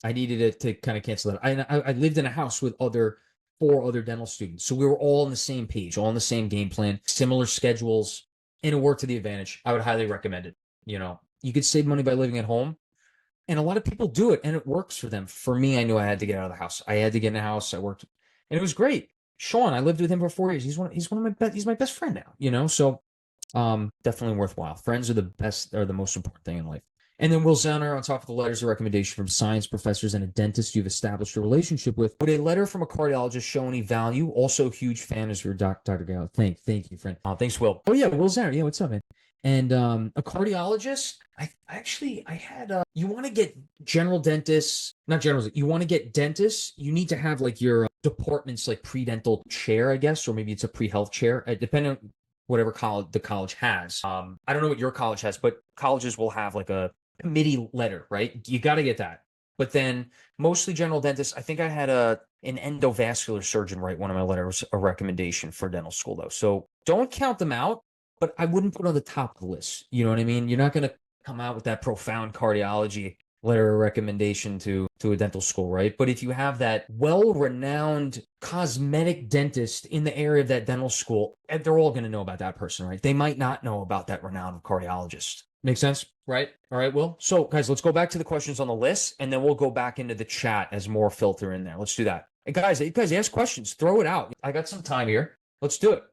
I needed it to kind of cancel that. I lived in a house with 4 other dental students. So we were all on the same page, all on the same game plan, similar schedules, and it worked to the advantage. I would highly recommend it. You could save money by living at home. And a lot of people do it and it works for them. For me, I knew I had to get out of the house. I had to get in the house. I worked and it was great. Sean, I lived with him for 4 years. He's my best friend now, So definitely worthwhile. Friends are the most important thing in life. And then Will Zauner, on top of the letters of recommendation from science professors and a dentist you've established a relationship with, would a letter from a cardiologist show any value? Also, huge fan of your Dr. Gallagher. Thank you, friend. Thanks, Will. Oh yeah, Will Zauner. Yeah, what's up, man? And a cardiologist, I had, you want to get general dentists, not generals, you want to get dentists, you need to have like your department's like PreDental chair, I guess, or maybe it's a pre-health chair, depending on whatever the college has. I don't know what your college has, but colleges will have like a committee letter, right? You got to get that. But then mostly general dentists, I think I had an endovascular surgeon write one of my letters, a recommendation for dental school though. So don't count them out. But I wouldn't put it on the top of the list. You know what I mean? You're not going to come out with that profound cardiology letter of recommendation to a dental school, right? But if you have that well-renowned cosmetic dentist in the area of that dental school, they're all going to know about that person, right? They might not know about that renowned cardiologist. Make sense? Right? All right, Will. So, guys, let's go back to the questions on the list, and then we'll go back into the chat as more filter in there. Let's do that. Hey, guys, ask questions. Throw it out. I got some time here. Let's do it.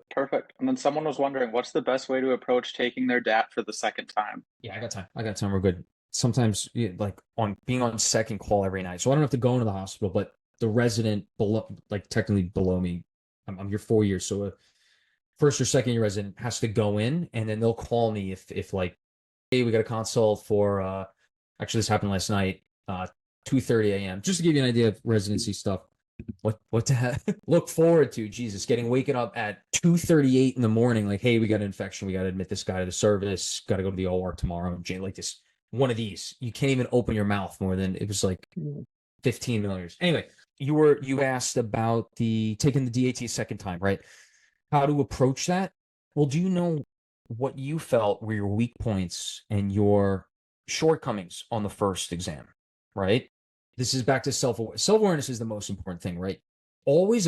Perfect. And then someone was wondering, what's the best way to approach taking their DAT for the second time? Yeah, I got time. We're good. Sometimes like being on second call every night. So I don't have to go into the hospital, but the resident below, like technically below me, I'm here 4 years. So a first or second year resident has to go in and then they'll call me if like, hey, we got a consult for, actually this happened last night, 2:30 a.m. Just to give you an idea of residency stuff. What to look forward to? Jesus, waking up at 2:38 in the morning, like, hey, we got an infection, we got to admit this guy to the service, got to go to the OR tomorrow. Like this, one of these, you can't even open your mouth more than it was like 15 millimeters. Anyway, you asked about taking the DAT second time, right? How to approach that? Well, do you know what you felt were your weak points and your shortcomings on the first exam, right? This is back to self-awareness. Self-awareness is the most important thing, right? Always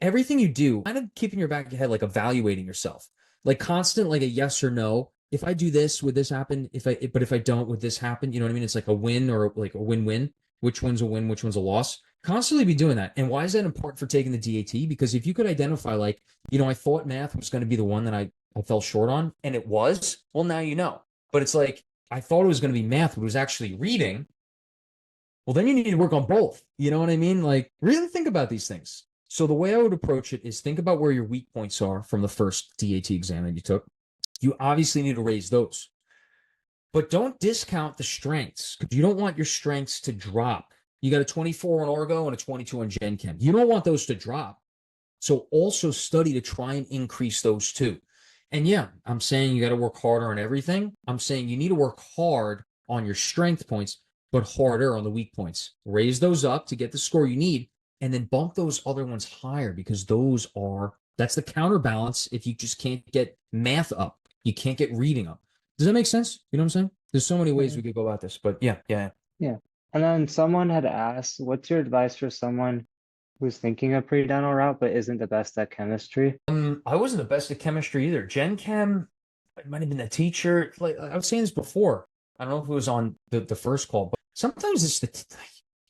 everything you do, kind of keeping your back of your head, like evaluating yourself, like constant, like a yes or no. If I do this, would this happen? If I don't, would this happen? You know what I mean? It's like a win or like a win-win. Which one's a win? Which one's a loss? Constantly be doing that. And why is that important for taking the DAT? Because if you could identify, like, I thought math was going to be the one that I fell short on, and it was, well, now you know. But it's like, I thought it was going to be math, but it was actually reading. Well, then you need to work on both. You know what I mean? Like, really think about these things. So the way I would approach it is think about where your weak points are from the first DAT exam that you took. You obviously need to raise those. But don't discount the strengths, because you don't want your strengths to drop. You got a 24 on Orgo and a 22 on Gen Chem. You don't want those to drop. So also study to try and increase those too. And yeah, I'm saying you got to work harder on everything. I'm saying you need to work hard on your strength points, but harder on the weak points. Raise those up to get the score you need, and then bump those other ones higher, because that's the counterbalance. If you just can't get math up, you can't get reading up. Does that make sense? You know what I'm saying? There's so many ways we could go about this, but yeah. Yeah. And then someone had asked, what's your advice for someone who's thinking a pre-dental route but isn't the best at chemistry? I wasn't the best at chemistry either. Gen Chem, it might have been the teacher. Like I was saying this before. I don't know if it was on the first call, but sometimes it's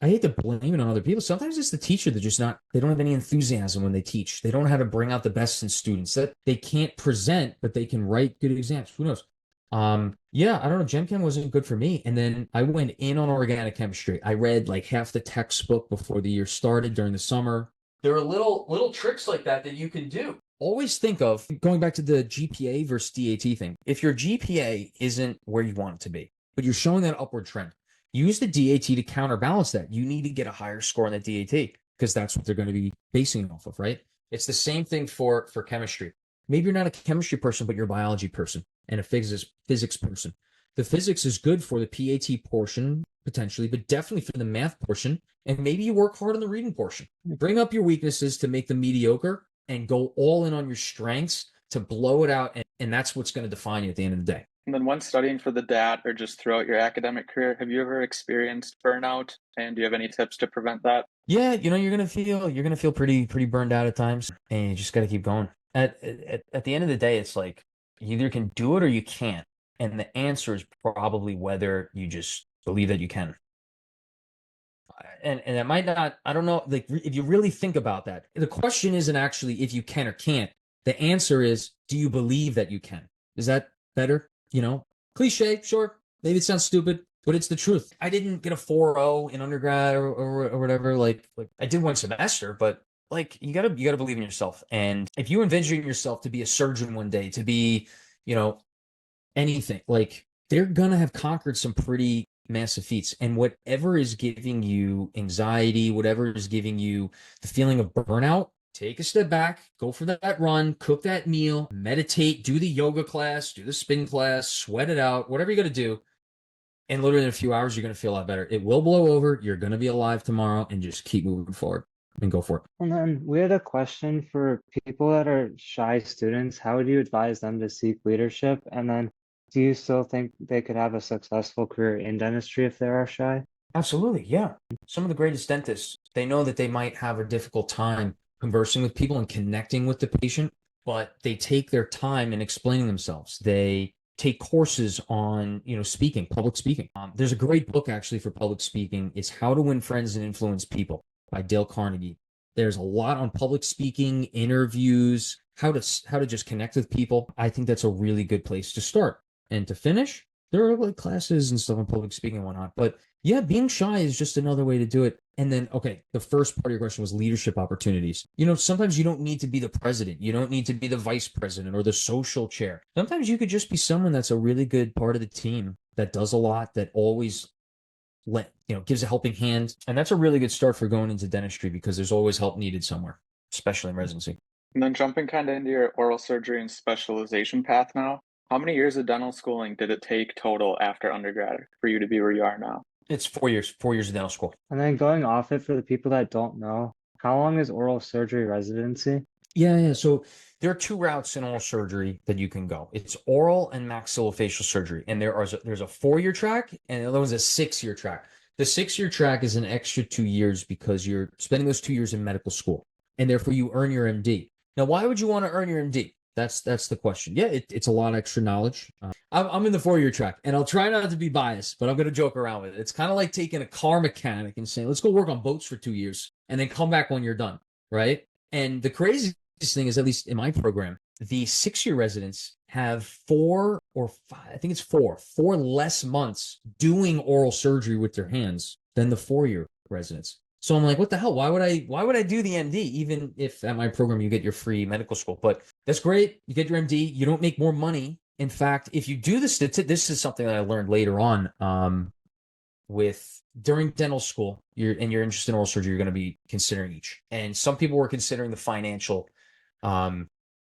I hate to blame it on other people. Sometimes it's the teacher that just not, they don't have any enthusiasm when they teach. They don't know how to bring out the best in students. That they can't present, but they can write good exams. Who knows? Yeah, I don't know. Gen Chem wasn't good for me. And then I went in on organic chemistry. I read like half the textbook before the year started during the summer. There are little tricks like that you can do. Always think of going back to the GPA versus DAT thing. If your GPA isn't where you want it to be, but you're showing that upward trend, use the DAT to counterbalance that. You need to get a higher score on the DAT because that's what they're going to be basing it off of, right? It's the same thing for chemistry. Maybe you're not a chemistry person, but you're a biology person and a physics person. The physics is good for the PAT portion potentially, but definitely for the math portion. And maybe you work hard on the reading portion. Bring up your weaknesses to make them mediocre and go all in on your strengths to blow it out. And that's what's going to define you at the end of the day. And then when studying for the DAT or just throughout your academic career, have you ever experienced burnout? And do you have any tips to prevent that? Yeah, you're gonna feel pretty burned out at times, and you just got to keep going. At the end of the day, it's like you either can do it or you can't, and the answer is probably whether you just believe that you can. And it might not. I don't know. Like if you really think about that, the question isn't actually if you can or can't. The answer is, do you believe that you can? Is that better? Cliche, sure. Maybe it sounds stupid, but it's the truth. I didn't get a 4.0 in undergrad or whatever. Like I did one semester, but like you gotta believe in yourself. And if you envision yourself to be a surgeon one day, to be, anything, like they're gonna have conquered some pretty massive feats. And whatever is giving you anxiety, whatever is giving you the feeling of burnout, take a step back, go for that run, cook that meal, meditate, do the yoga class, do the spin class, sweat it out, whatever you got to do. And literally in a few hours, you're going to feel a lot better. It will blow over. You're going to be alive tomorrow and just keep moving forward and go for it. And then we had a question for people that are shy students. How would you advise them to seek leadership? And then do you still think they could have a successful career in dentistry if they are shy? Absolutely. Yeah. Some of the greatest dentists, they know that they might have a difficult time conversing with people and connecting with the patient, but they take their time in explaining themselves. They take courses on, speaking, public speaking. There's a great book actually for public speaking. It's How to Win Friends and Influence People by Dale Carnegie. There's a lot on public speaking, interviews, how to just connect with people. I think that's a really good place to start. And to finish, there are like classes and stuff on public speaking and whatnot. But yeah, being shy is just another way to do it. And then, okay, the first part of your question was leadership opportunities. Sometimes you don't need to be the president. You don't need to be the vice president or the social chair. Sometimes you could just be someone that's a really good part of the team that does a lot, that always gives a helping hand. And that's a really good start for going into dentistry because there's always help needed somewhere, especially in residency. And then jumping kind of into your oral surgery and specialization path now, how many years of dental schooling did it take total after undergrad for you to be where you are now? It's 4 years, 4 years of dental school. And then going off it for the people that don't know, how long is oral surgery residency? Yeah. So there are two routes in oral surgery that you can go. It's oral and maxillofacial surgery. And there's a 4-year track and the other one's a 6-year track. The 6-year track is an extra 2 years because you're spending those 2 years in medical school and therefore you earn your MD. Now, why would you want to earn your MD? That's the question. Yeah, it's a lot of extra knowledge. I'm in the 4-year track, and I'll try not to be biased, but I'm going to joke around with it. It's kind of like taking a car mechanic and saying, let's go work on boats for 2 years and then come back when you're done, right? And the craziest thing is, at least in my program, the 6-year residents have 4 or 5, I think it's 4 less months doing oral surgery with their hands than the 4-year residents. So I'm like, what the hell? Why would I do the MD, even if at my program you get your free medical school? But that's great. You get your MD. You don't make more money. In fact, if you do this is something that I learned later on during dental school, you're interested in oral surgery, you're going to be considering each. And some people were considering the financial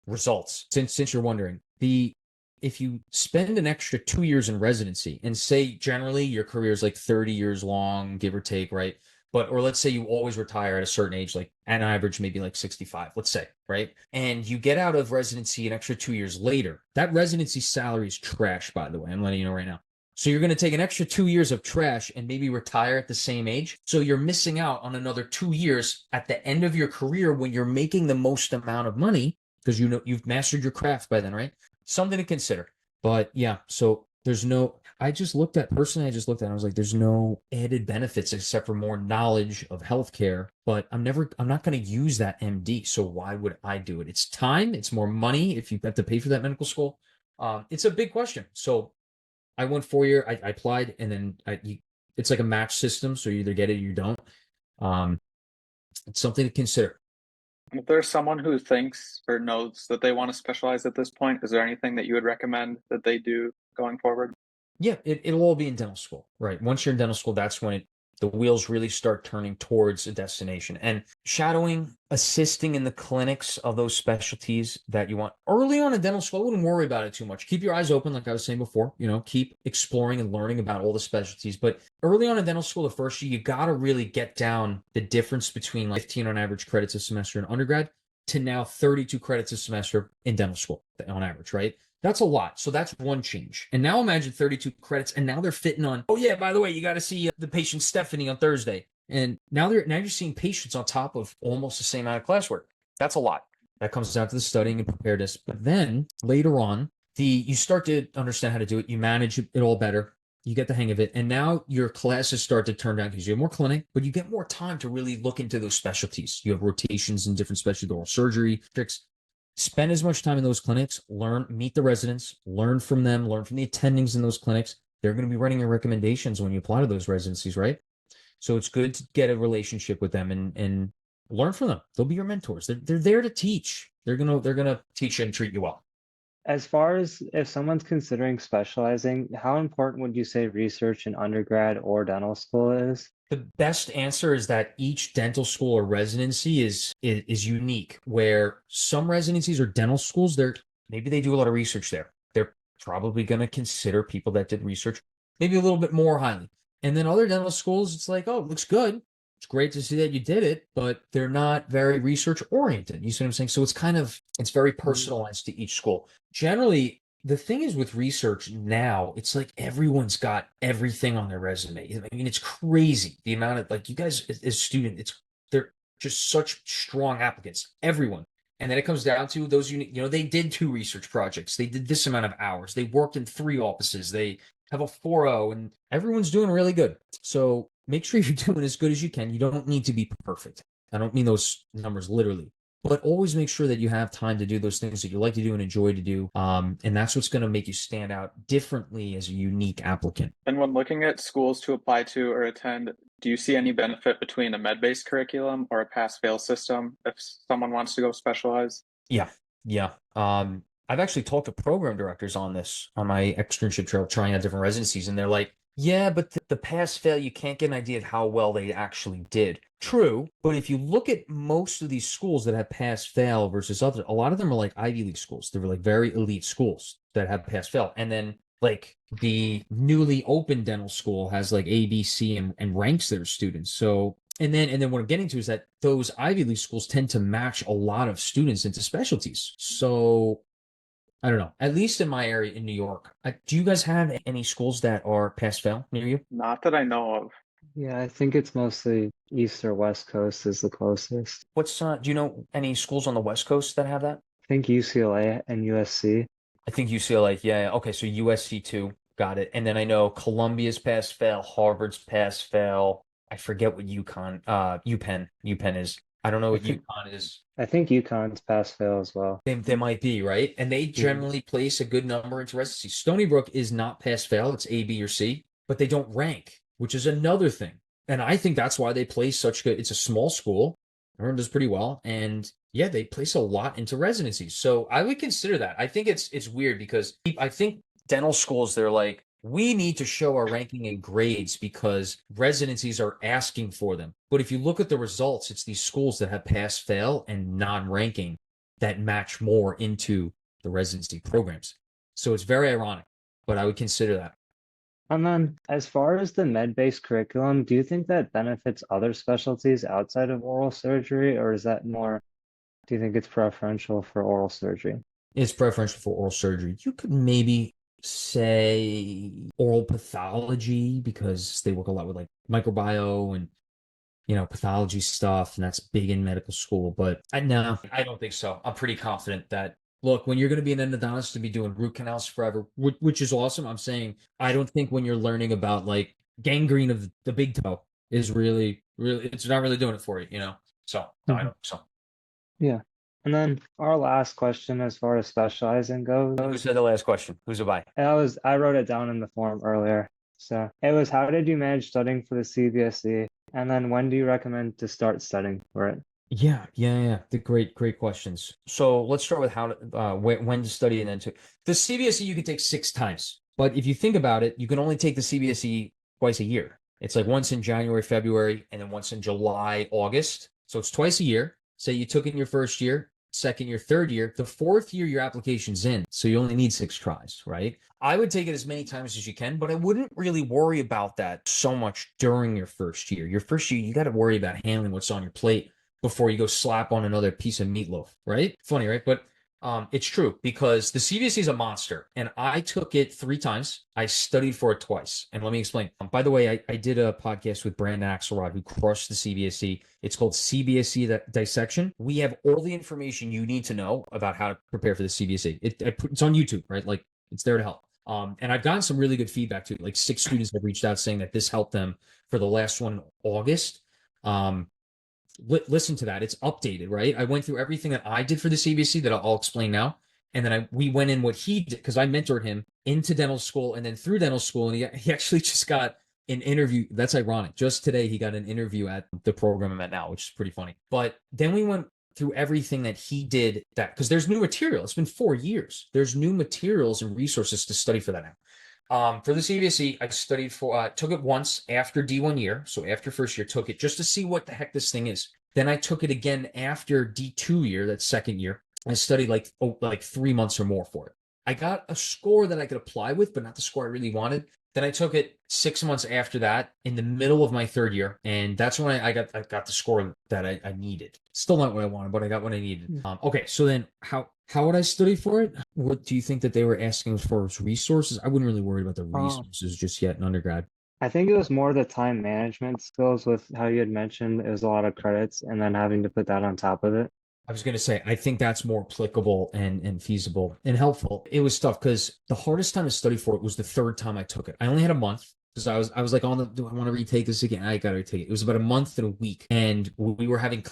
results. Since you're wondering, if you spend an extra 2 years in residency and say generally your career is like 30 years long, give or take, right? Or let's say you always retire at a certain age, like an average, maybe like 65, let's say, right? And you get out of residency an extra 2 years later. That residency salary is trash, by the way. I'm letting you know right now. So you're going to take an extra 2 years of trash and maybe retire at the same age. So you're missing out on another 2 years at the end of your career when you're making the most amount of money because you know you've mastered your craft by then, right? Something to consider. But yeah, so there's no, I just looked at, personally, I just looked at it, I was like, there's no added benefits except for more knowledge of healthcare, but I'm not going to use that MD. So why would I do it? It's time, it's more money if you have to pay for that medical school. It's a big question. So I went 4 year, I applied, and then it's like a match system. So you either get it or you don't. Um, it's something to consider. If there's someone who thinks or knows that they want to specialize at this point, is there anything that you would recommend that they do going forward? Yeah, it'll all be in dental school, right? Once you're in dental school, that's when the wheels really start turning towards a destination. And shadowing, assisting in the clinics of those specialties that you want early on in dental school, I wouldn't worry about it too much. Keep your eyes open, like I was saying before, keep exploring and learning about all the specialties. But early on in dental school, the first year, you got to really get down the difference between like 15 on average credits a semester in undergrad to now 32 credits a semester in dental school on average, right? That's a lot. So that's one change. And now imagine 32 credits, and now they're fitting on, oh yeah, by the way, you got to see the patient Stephanie on Thursday. And now you're seeing patients on top of almost the same amount of classwork. That's a lot. That comes down to the studying and preparedness. But then later on, you start to understand how to do it. You manage it all better. You get the hang of it. And now your classes start to turn down because you have more clinic, but you get more time to really look into those specialties. You have rotations in different specialties, oral surgery, tricks. Spend as much time in those clinics, meet the residents, learn from them, learn from the attendings in those clinics. They're going to be writing your recommendations when you apply to those residencies, right? So it's good to get a relationship with them and learn from them. They'll be your mentors. They're there to teach. They're gonna teach you and treat you well. As far as if someone's considering specializing, how important would you say research in undergrad or dental school is? The best answer is that each dental school or residency is unique, where some residencies or dental schools, maybe they do a lot of research there. They're probably going to consider people that did research maybe a little bit more highly. And then other dental schools, it's like, oh, it looks good. It's great to see that you did it, but they're not very research oriented. You see what I'm saying? So it's very personalized to each school. Generally, the thing is with research now, it's like everyone's got everything on their resume. I mean, it's crazy the amount of, like, you guys as students, they're just such strong applicants, everyone. And then it comes down to those unique, they did 2 research projects. They did this amount of hours. They worked in 3 offices. They have a 4.0 and everyone's doing really good. So make sure you're doing as good as you can. You don't need to be perfect. I don't mean those numbers literally. But always make sure that you have time to do those things that you like to do and enjoy to do. And that's what's going to make you stand out differently as a unique applicant. And when looking at schools to apply to or attend, do you see any benefit between a med-based curriculum or a pass-fail system if someone wants to go specialize? Yeah. I've actually talked to program directors on this on my externship trail, trying out different residencies, and they're like, yeah, but the pass fail, you can't get an idea of how well they actually did. True, but if you look at most of these schools that have pass fail versus others, a lot of them are like Ivy League schools. They're like very elite schools that have pass fail. And then like the newly open dental school has like A, B, C and ranks their students. So and then what I'm getting to is that those Ivy League schools tend to match a lot of students into specialties. So I don't know. At least in my area in New York, do you guys have any schools that are pass fail near you? Not that I know of. Yeah, I think it's mostly East or West Coast is the closest. Do you know any schools on the West Coast that have that? I think UCLA and USC. I think UCLA. Yeah. Okay. So USC too. Got it. And then I know Columbia's pass fail, Harvard's pass fail. I forget what UPenn is. I don't know what UConn is. I think UConn's pass fail as well. They might be, right? And they generally place a good number into residency. Stony Brook is not pass fail. It's A, B, or C, but they don't rank, which is another thing. And I think that's why they place such good. It's a small school. Everyone does pretty well. And yeah, they place a lot into residencies. So I would consider that. I think it's weird because I think dental schools, they're like, we need to show our ranking and grades because residencies are asking for them. But if you look at the results, it's these schools that have pass fail and non-ranking that match more into the residency programs. So it's very ironic, but I would consider that. And then as far as the med-based curriculum, do you think that benefits other specialties outside of oral surgery, or is that do you think it's preferential for oral surgery? It's preferential for oral surgery. You could maybe say oral pathology because they work a lot with like microbiome and pathology stuff, and that's big in medical school. But no, I don't think so. I'm pretty confident that look, when you're going to be an endodontist to be doing root canals forever, which is awesome. I'm saying I don't think when you're learning about like gangrene of the big toe is really, really, it's not really doing it for you, So no, I Mhm. don't think so. Yeah. And then our last question as far as specializing goes, Who said the last question? Who's a buy? I wrote it down in the form earlier. So it was, how did you manage studying for the CBSE? And then when do you recommend to start studying for it? Yeah. The great questions. So let's start with how to, when to study and then to the CBSE you can take 6 times. But if you think about it, you can only take the CBSE twice a year. It's like once in January, February, and then once in July, August. So it's twice a year. Say you took it in your first year, second year, third year. The fourth year, your application's in. So you only need 6 tries, right? I would take it as many times as you can, but I wouldn't really worry about that so much during your first year. Your first year, you got to worry about handling what's on your plate before you go slap on another piece of meatloaf, right? Funny, right? But it's true because the CBSE is a monster, and I took it 3 times. I studied for it twice, and let me explain. By the way, I did a podcast with Brandon Axelrod, who crushed the CBSE. It's called CBSE Dissection. We have all the information you need to know about how to prepare for the CBSE. It's on YouTube, right? Like it's there to help. And I've gotten some really good feedback too. Like 6 students have reached out saying that this helped them for the last one in August. Listen to that. It's updated, right? I went through everything that I did for the CBSE that I'll explain now. And then we went in what he did because I mentored him into dental school and then through dental school. And he actually just got an interview. That's ironic. Just today, he got an interview at the program I'm at now, which is pretty funny. But then we went through everything that he did because there's new material. It's been 4 years. There's new materials and resources to study for that now. For the CBSE, I studied took it once after D1 year. So after first year, took it just to see what the heck this thing is. Then I took it again after D2 year, that second year. I studied like 3 months or more for it. I got a score that I could apply with, but not the score I really wanted. Then I took it 6 months after that in the middle of my third year. And that's when I got the score that I needed. Still not what I wanted, but I got what I needed. Okay, so then how would I study for it? What do you think that they were asking as far as resources? I wouldn't really worry about the resources just yet in undergrad. I think it was more the time management skills with how you had mentioned it was a lot of credits and then having to put that on top of it. I was going to say, I think that's more applicable and feasible and helpful. It was tough because the hardest time to study for it was the third time I took it. I only had a month because I was like, do I want to retake this again? I got to retake it. It was about a month and a week. And we were having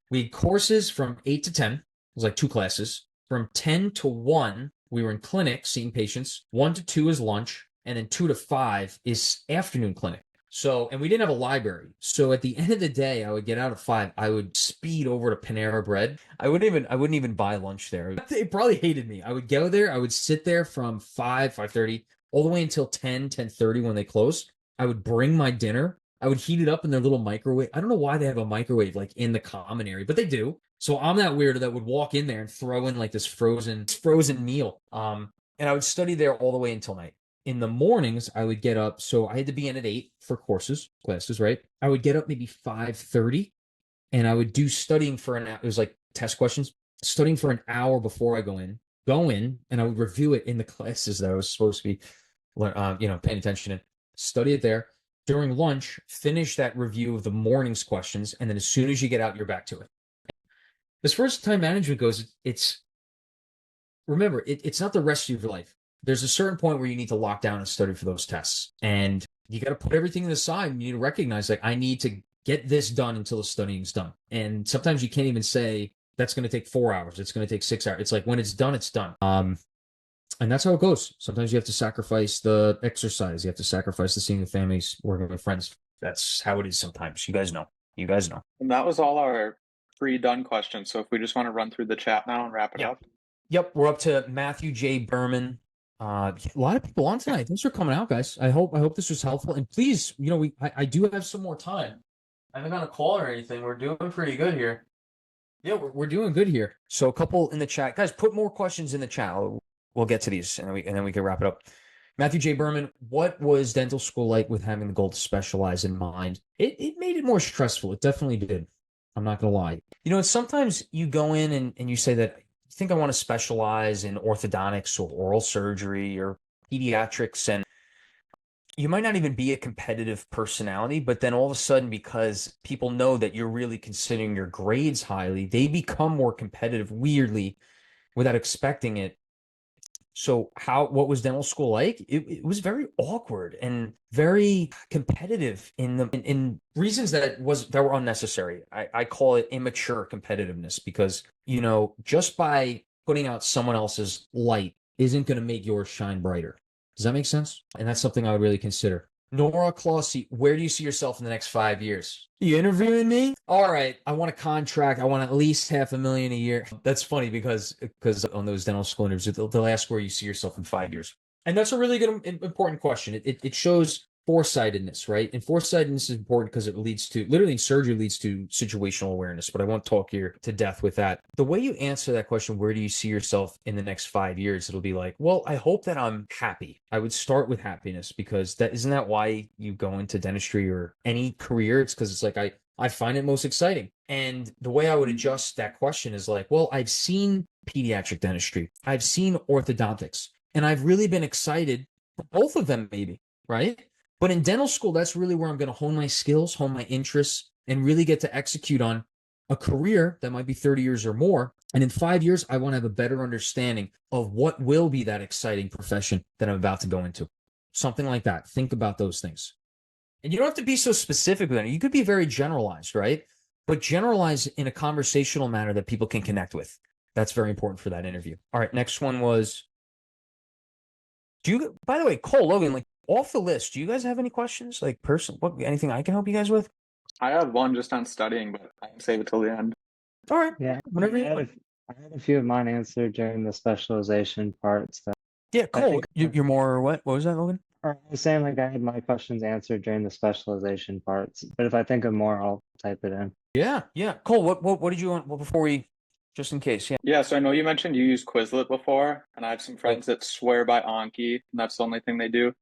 we had courses from 8 to 10. It was like 2 classes. From 10 to 1, we were in clinic seeing patients. 1 to 2 is lunch. And then 2 to 5 is afternoon clinic. So, and we didn't have a library. So at the end of the day, I would get out at 5. I would speed over to Panera Bread. I wouldn't even buy lunch there. They probably hated me. I would go there. I would sit there from 5:30, all the way until 10:30 when they closed. I would bring my dinner. I would heat it up in their little microwave. I don't know why they have a microwave like in the common area, but they do. So I'm that weirdo that would walk in there and throw in like this frozen meal. And I would study there all the way until night. In the mornings, I would get up. So I had to be in at 8 for classes, right? I would get up maybe 5:30 and I would do studying for an hour. It was like test questions, studying for an hour before I go in, and I would review it in the classes that I was supposed to be, paying attention in, study it there. During lunch, finish that review of the morning's questions. And then as soon as you get out, you're back to it. As far as time management goes, remember, it's not the rest of your life. There's a certain point where you need to lock down and study for those tests. And you got to put everything to the side and you need to recognize, like, I need to get this done until the studying's done. And sometimes you can't even say that's going to take 4 hours. It's going to take 6 hours. It's like when it's done, it's done. And that's how it goes. Sometimes you have to sacrifice the exercise. You have to sacrifice the seeing the families, working with friends. That's how it is sometimes. You guys know. And that was all our pre-done questions. So if we just want to run through the chat now and wrap it up. Yep, we're up to Matthew J. Berman. A lot of people on tonight. Thanks for coming out, guys. I hope this was helpful. And please, I do have some more time. I haven't got a call or anything. We're doing pretty good here. Yeah, we're doing good here. So a couple in the chat, guys. Put more questions in the chat. We'll get to these, and then we can wrap it up. Matthew J. Berman, what was dental school like with having the goal to specialize in mind? It made it more stressful. It definitely did. I'm not gonna lie. Sometimes you go in and you say that think I want to specialize in orthodontics or oral surgery or pediatrics, and you might not even be a competitive personality, but then all of a sudden, because people know that you're really considering your grades highly, they become more competitive weirdly without expecting it. So what was dental school like? It was very awkward and very competitive in reasons that were unnecessary. I call it immature competitiveness because, just by putting out someone else's light isn't going to make yours shine brighter. Does that make sense? And that's something I would really consider. Nora Clossie, where do you see yourself in the next 5 years? You interviewing me? All right, I want a contract. I want at least $500,000 a year. That's funny because on those dental school interviews, they'll ask where you see yourself in 5 years. And that's a really good, important question. It shows foresightedness, right? And foresightedness is important because it literally surgery leads to situational awareness, but I won't talk here to death with that. The way you answer that question, where do you see yourself in the next 5 years? It'll be like, well, I hope that I'm happy. I would start with happiness because isn't that why you go into dentistry or any career? It's because it's like, I find it most exciting. And the way I would adjust that question is like, well, I've seen pediatric dentistry. I've seen orthodontics, and I've really been excited for both of them maybe, right? But in dental school, that's really where I'm going to hone my skills, hone my interests, and really get to execute on a career that might be 30 years or more. And in 5 years, I want to have a better understanding of what will be that exciting profession that I'm about to go into. Something like that. Think about those things. And you don't have to be so specific with it. You could be very generalized, right? But generalize in a conversational manner that people can connect with. That's very important for that interview. All right, next one was, by the way, Cole, Logan, off the list, do you guys have any questions? Anything I can help you guys with? I have one just on studying, but I can save it till the end. All right. Yeah, Whenever I had a few of mine answered during the specialization parts. Yeah, Cole, you're more what? What was that, Logan? I was saying I had my questions answered during the specialization parts, but if I think of more, I'll type it in. Yeah. Cole, what did you want? Well, before we, just in case, yeah. Yeah, so I know you mentioned you use Quizlet before, and I have some friends that swear by Anki, and that's the only thing they do.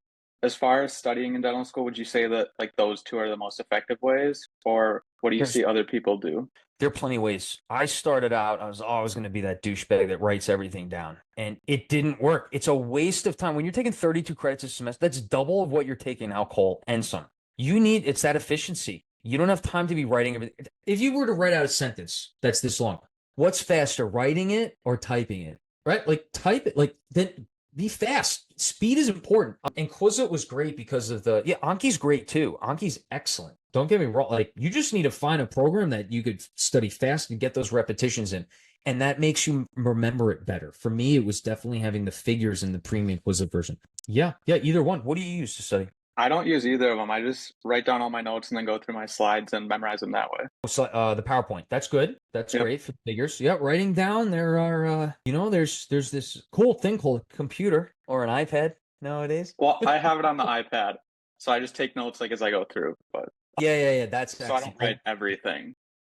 As far as studying in dental school, would you say that those two are the most effective ways, or what do you see other people do? There are plenty of ways. I started out, I was always going to be that douchebag that writes everything down, and it didn't work. It's a waste of time. When you're taking 32 credits a semester, that's double of what you're taking now, Cole, and some. It's that efficiency. You don't have time to be writing everything. If you were to write out a sentence that's this long, what's faster, writing it or typing it? Right? Type it. Then be fast. Speed is important. And Quizlet was great because of Anki's great too. Anki's excellent. Don't get me wrong. You just need to find a program that you could study fast and get those repetitions in. And that makes you remember it better. For me, it was definitely having the figures in the premium Quizlet version. Yeah, either one. What do you use to study? I don't use either of them. I just write down all my notes and then go through my slides and memorize them that way. So, the PowerPoint. That's good. That's great for figures. Yeah, writing down. There are, there's this cool thing called a computer or an iPad nowadays. Well, I have it on the iPad, so I just take notes as I go through. But yeah. That's so I don't write everything.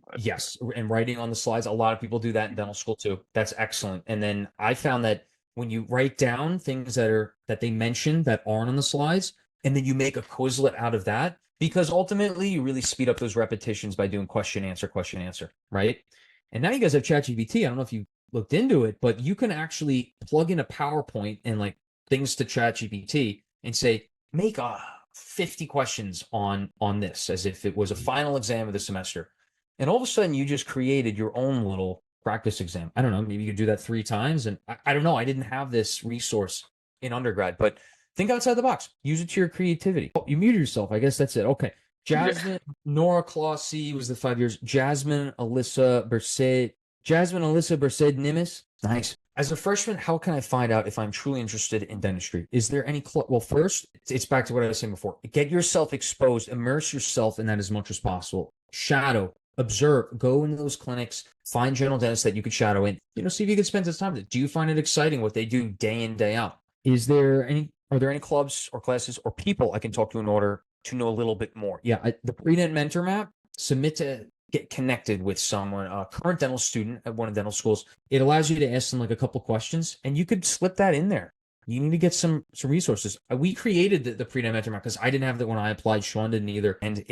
But. Yes, and writing on the slides. A lot of people do that in dental school too. That's excellent. And then I found that when you write down things that they mention that aren't on the slides, and then you make a Quizlet out of that, because ultimately you really speed up those repetitions by doing question, answer, right? And now you guys have ChatGPT. I don't know if you looked into it, but you can actually plug in a PowerPoint and things to ChatGPT and say, make 50 questions on this as if it was a final exam of the semester. And all of a sudden you just created your own little practice exam. I don't know, maybe you could do that 3 times. And I don't know, I didn't have this resource in undergrad, but think outside the box. Use it to your creativity. Oh, you muted yourself. I guess that's it. Okay. Jasmine, Nora Clossie was the 5 years. Jasmine Alyssa Berset Nimis. Nice. As a freshman, how can I find out if I'm truly interested in dentistry? Is there any well, first, it's back to what I was saying before. Get yourself exposed, immerse yourself in that as much as possible. Shadow, observe, go into those clinics, find general dentists that you could shadow in. See if you can spend some time with it. Do you find it exciting what they do day in, day out? Are there any clubs or classes or people I can talk to in order to know a little bit more? Yeah, the PreDent Mentor Map, submit to get connected with someone, a current dental student at one of the dental schools. It allows you to ask them a couple questions, and you could slip that in there. You need to get some resources. We created the PreDent Mentor Map because I didn't have that when I applied. Sean didn't either. And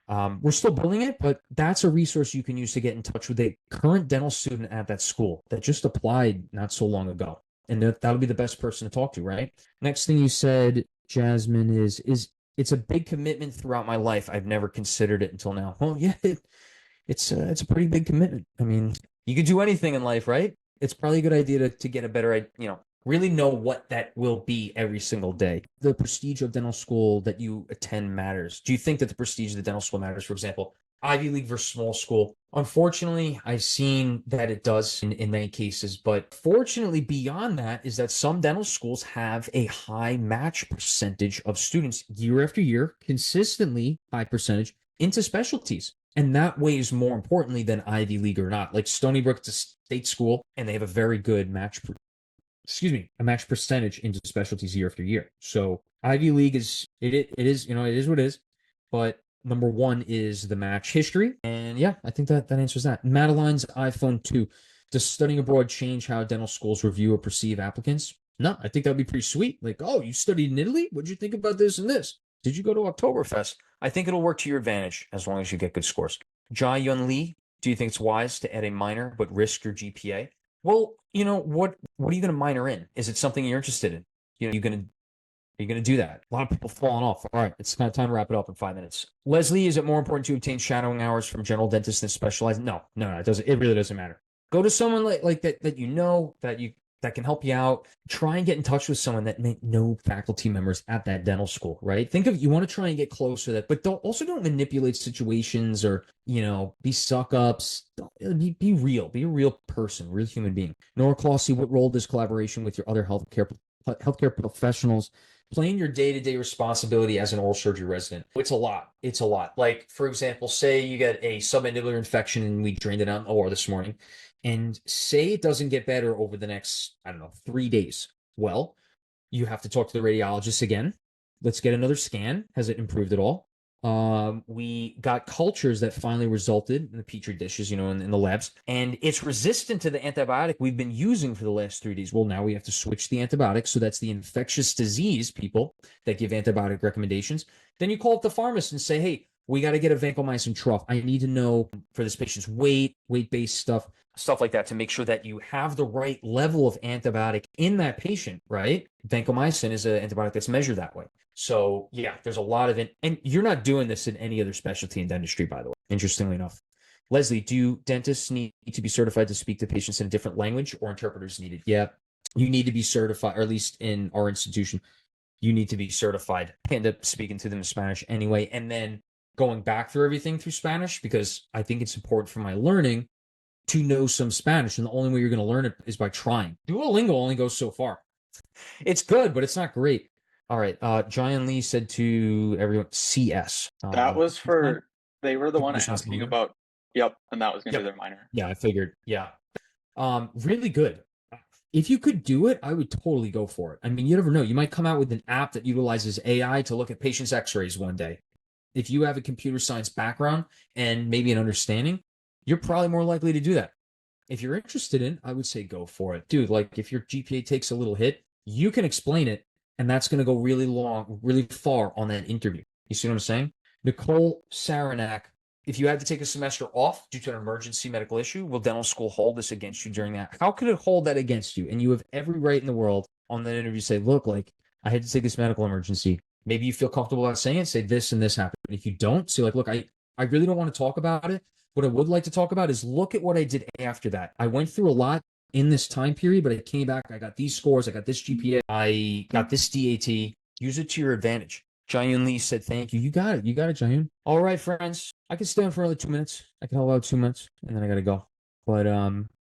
We're still building it, but that's a resource you can use to get in touch with a current dental student at that school that just applied not so long ago. And that'll be the best person to talk to, right? Next thing you said, Jasmine, is it's a big commitment throughout my life. I've never considered it until now. Well, yeah, it's a pretty big commitment. I mean, you could do anything in life, right? It's probably a good idea to get a better, really know what that will be every single day. The prestige of dental school that you attend matters. Do you think that the prestige of the dental school matters? For example, Ivy League versus small school. Unfortunately, I've seen that it does in many cases, but fortunately beyond that is that some dental schools have a high match percentage of students year after year, consistently high percentage into specialties. And that weighs more importantly than Ivy League or not. Like Stony Brook, it's a state school, and they have a very good a match percentage into specialties year after year. So Ivy League it is what it is. But number one is the match history. And yeah, I think that answers that. Madeline's iPhone 2. Does studying abroad change how dental schools review or perceive applicants? No, I think that'd be pretty sweet. Like, oh, you studied in Italy? What'd you think about this and this? Did you go to Oktoberfest? I think it'll work to your advantage as long as you get good scores. Jai Yun Lee, do you think it's wise to add a minor but risk your GPA? Well, what are you going to minor in? Is it something you're interested in? Are you going to do that? A lot of people falling off. All right, it's kind of time to wrap it up in 5 minutes. Leslie, is it more important to obtain shadowing hours from general dentists than specialized? No, it doesn't. It really doesn't matter. Go to someone like that that can help you out. Try and get in touch with someone that may know faculty members at that dental school, right? You want to try and get close to that, but don't manipulate situations or, be suck ups. Be real, be a real person, real human being. Nora Clossie, what role does collaboration with your other healthcare professionals play in your day-to-day responsibility as an oral surgery resident? It's a lot. Like, for example, say you get a submandibular infection and we drained it out in the OR this morning. And say it doesn't get better over the next, 3 days. Well, you have to talk to the radiologist again. Let's get another scan. Has it improved at all? We got cultures that finally resulted in the petri dishes, in the labs, and it's resistant to the antibiotic we've been using for the last 3 days. Well, now we have to switch the antibiotic. So that's the infectious disease people that give antibiotic recommendations. Then you call up the pharmacist and say, hey, we got to get a vancomycin trough. I need to know for this patient's weight-based stuff like that to make sure that you have the right level of antibiotic in that patient, right? Vancomycin is an antibiotic that's measured that way. So yeah, there's a lot of it. And you're not doing this in any other specialty in dentistry, by the way, interestingly enough. Leslie, do dentists need to be certified to speak to patients in a different language or interpreters needed? Yeah, you need to be certified, or at least in our institution, you need to be certified. I end up speaking to them in Spanish anyway, and then going back through everything through Spanish because I think it's important for my learning to know some Spanish. And the only way you're going to learn it is by trying. Duolingo only goes so far. It's good, but it's not great. All right. Jian Lee said to everyone, CS. That was they were the one asking about. Yep. And that was going to be their minor. Yeah, I figured. Yeah. Really good. If you could do it, I would totally go for it. I mean, you never know. You might come out with an app that utilizes AI to look at patients' x-rays one day. If you have a computer science background and maybe an understanding, you're probably more likely to do that. If you're interested in, I would say go for it. Dude, like if your GPA takes a little hit, you can explain it, and that's going to go really far on that interview. You see what I'm saying? Nicole Saranac, if you had to take a semester off due to an emergency medical issue, will dental school hold this against you during that? How could it hold that against you? And you have every right in the world on that interview to say, look, like I had to take this medical emergency. Maybe you feel comfortable about saying it, say this and this happened. If you don't, say like, look, I really don't want to talk about it. What I would like to talk about is look at what I did after that. I went through a lot in this time period, but I came back. I got these scores. I got this GPA. I got this DAT. Use it to your advantage. Jayun Lee said, thank you. You got it, Jayun. All right, friends. I can stay on for another 2 minutes. I can hold out 2 minutes, and then I got to go. But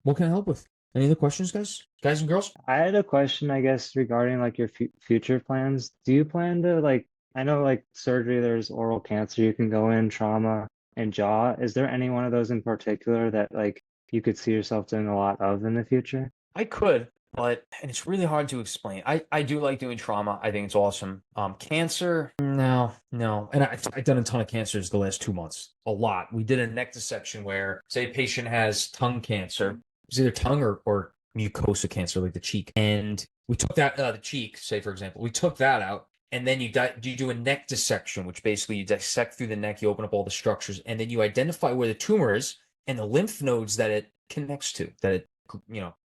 what can I help with? Any other questions, guys and girls? I had a question, I guess, regarding like your future plans. Do you plan to I know like surgery, there's oral cancer, you can go in, trauma and jaw. Is there any one of those in particular that like you could see yourself doing a lot of in the future? I could, and it's really hard to explain. I do like doing trauma. I think it's awesome. Cancer, no. And I've done a ton of cancers the last 2 months. A lot. We did a neck dissection where, say, a patient has tongue cancer. It's either tongue or mucosa cancer, like the cheek. And we took that, the cheek, say, for example, we took that out. And then you do a neck dissection, which basically you dissect through the neck, you open up all the structures, and then you identify where the tumor is and the lymph nodes that it connects to, that it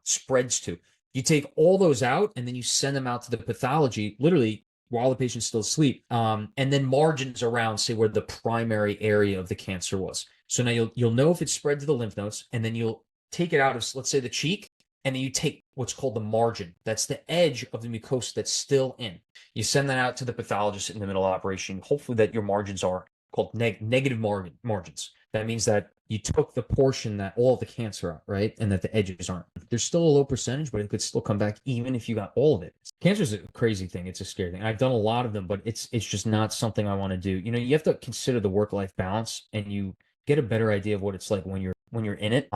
spreads to. You take all those out and then you send them out to the pathology, literally while the patient's still asleep, and then margins around, say, where the primary area of the cancer was. So now you'll know if it's spread to the lymph nodes, and then you'll take it out of, let's say, the cheek, and then you take what's called the margin. That's the edge of the mucosa that's still in. You send that out to the pathologist in the middle of operation. Hopefully that your margins are called negative margins. That means that you took the portion that all of the cancer out, right? And that the edges aren't. There's still a low percentage, but it could still come back even if you got all of it. Cancer is a crazy thing. It's a scary thing. I've done a lot of them, but it's just not something I want to do. You have to consider the work-life balance, and you get a better idea of what it's like when you're in it.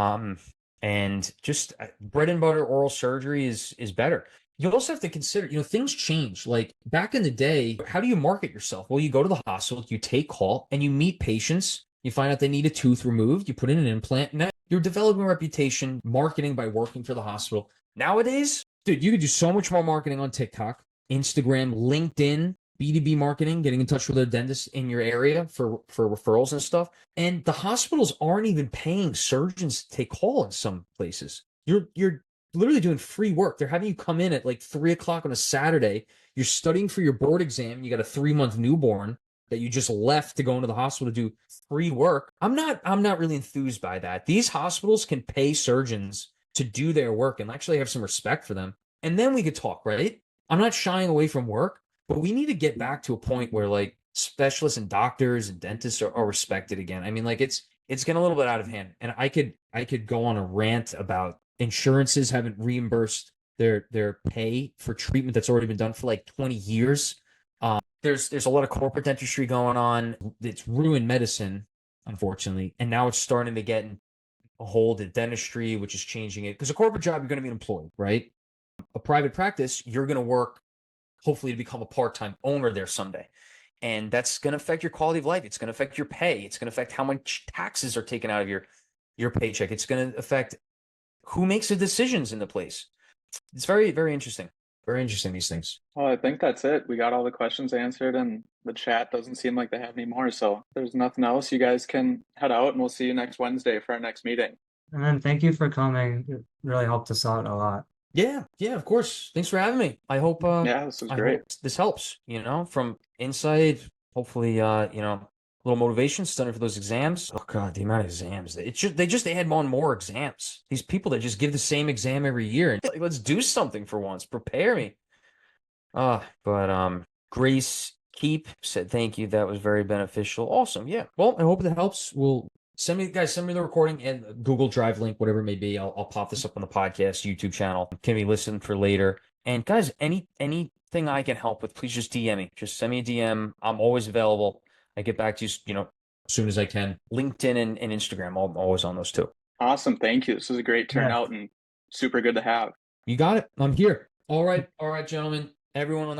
And just bread and butter oral surgery is better. You also have to consider, things change. Like back in the day, how do you market yourself? Well, you go to the hospital, you take call, and you meet patients. You find out they need a tooth removed. You put in an implant. Now you're developing a reputation, marketing by working for the hospital. Nowadays, dude, you could do so much more marketing on TikTok, Instagram, LinkedIn, B2B marketing, getting in touch with a dentist in your area for referrals and stuff. And the hospitals aren't even paying surgeons to take call in some places. You're literally doing free work. They're having you come in at like 3:00 on a Saturday. You're studying for your board exam. You got a 3-month newborn that you just left to go into the hospital to do free work. I'm not really enthused by that. These hospitals can pay surgeons to do their work and actually have some respect for them. And then we could talk, right? I'm not shying away from work, but we need to get back to a point where like specialists and doctors and dentists are respected again. I mean, like it's getting a little bit out of hand. And I could go on a rant about insurances haven't reimbursed their pay for treatment that's already been done for like 20 years. There's a lot of corporate dentistry going on. It's ruined medicine, unfortunately. And now it's starting to get a hold of dentistry, which is changing it. Because a corporate job, you're going to be employed, right? A private practice, you're going to work, hopefully, to become a part-time owner there someday. And that's going to affect your quality of life. It's going to affect your pay. It's going to affect how much taxes are taken out of your paycheck. It's going to affect who makes the decisions in the place. It's very, very interesting. Very interesting, these things. Well, I think that's it. We got all the questions answered, and the chat doesn't seem like they have any more. So if there's nothing else, you guys can head out, and we'll see you next Wednesday for our next meeting. And then thank you for coming. It really helped us out a lot. Yeah, of course. Thanks for having me. I hope this was great. hope this helps, from inside, hopefully a little motivation, studying for those exams. Oh God, the amount of exams. They add on more exams. These people that just give the same exam every year. Like, let's do something for once. Prepare me. But Grace Keep said thank you. That was very beneficial. Awesome. Yeah. Well, I hope that helps. We'll send me the recording and Google Drive link, whatever it may be. I'll pop this up on the podcast YouTube channel. Can be listened for later. And guys, anything I can help with, please just DM me. Just send me a DM. I'm always available. I get back to you, as soon as I can. LinkedIn and Instagram, I'm always on those too. Awesome. Thank you. This was a great turnout and super good to have. You got it. I'm here. All right, gentlemen. Everyone on the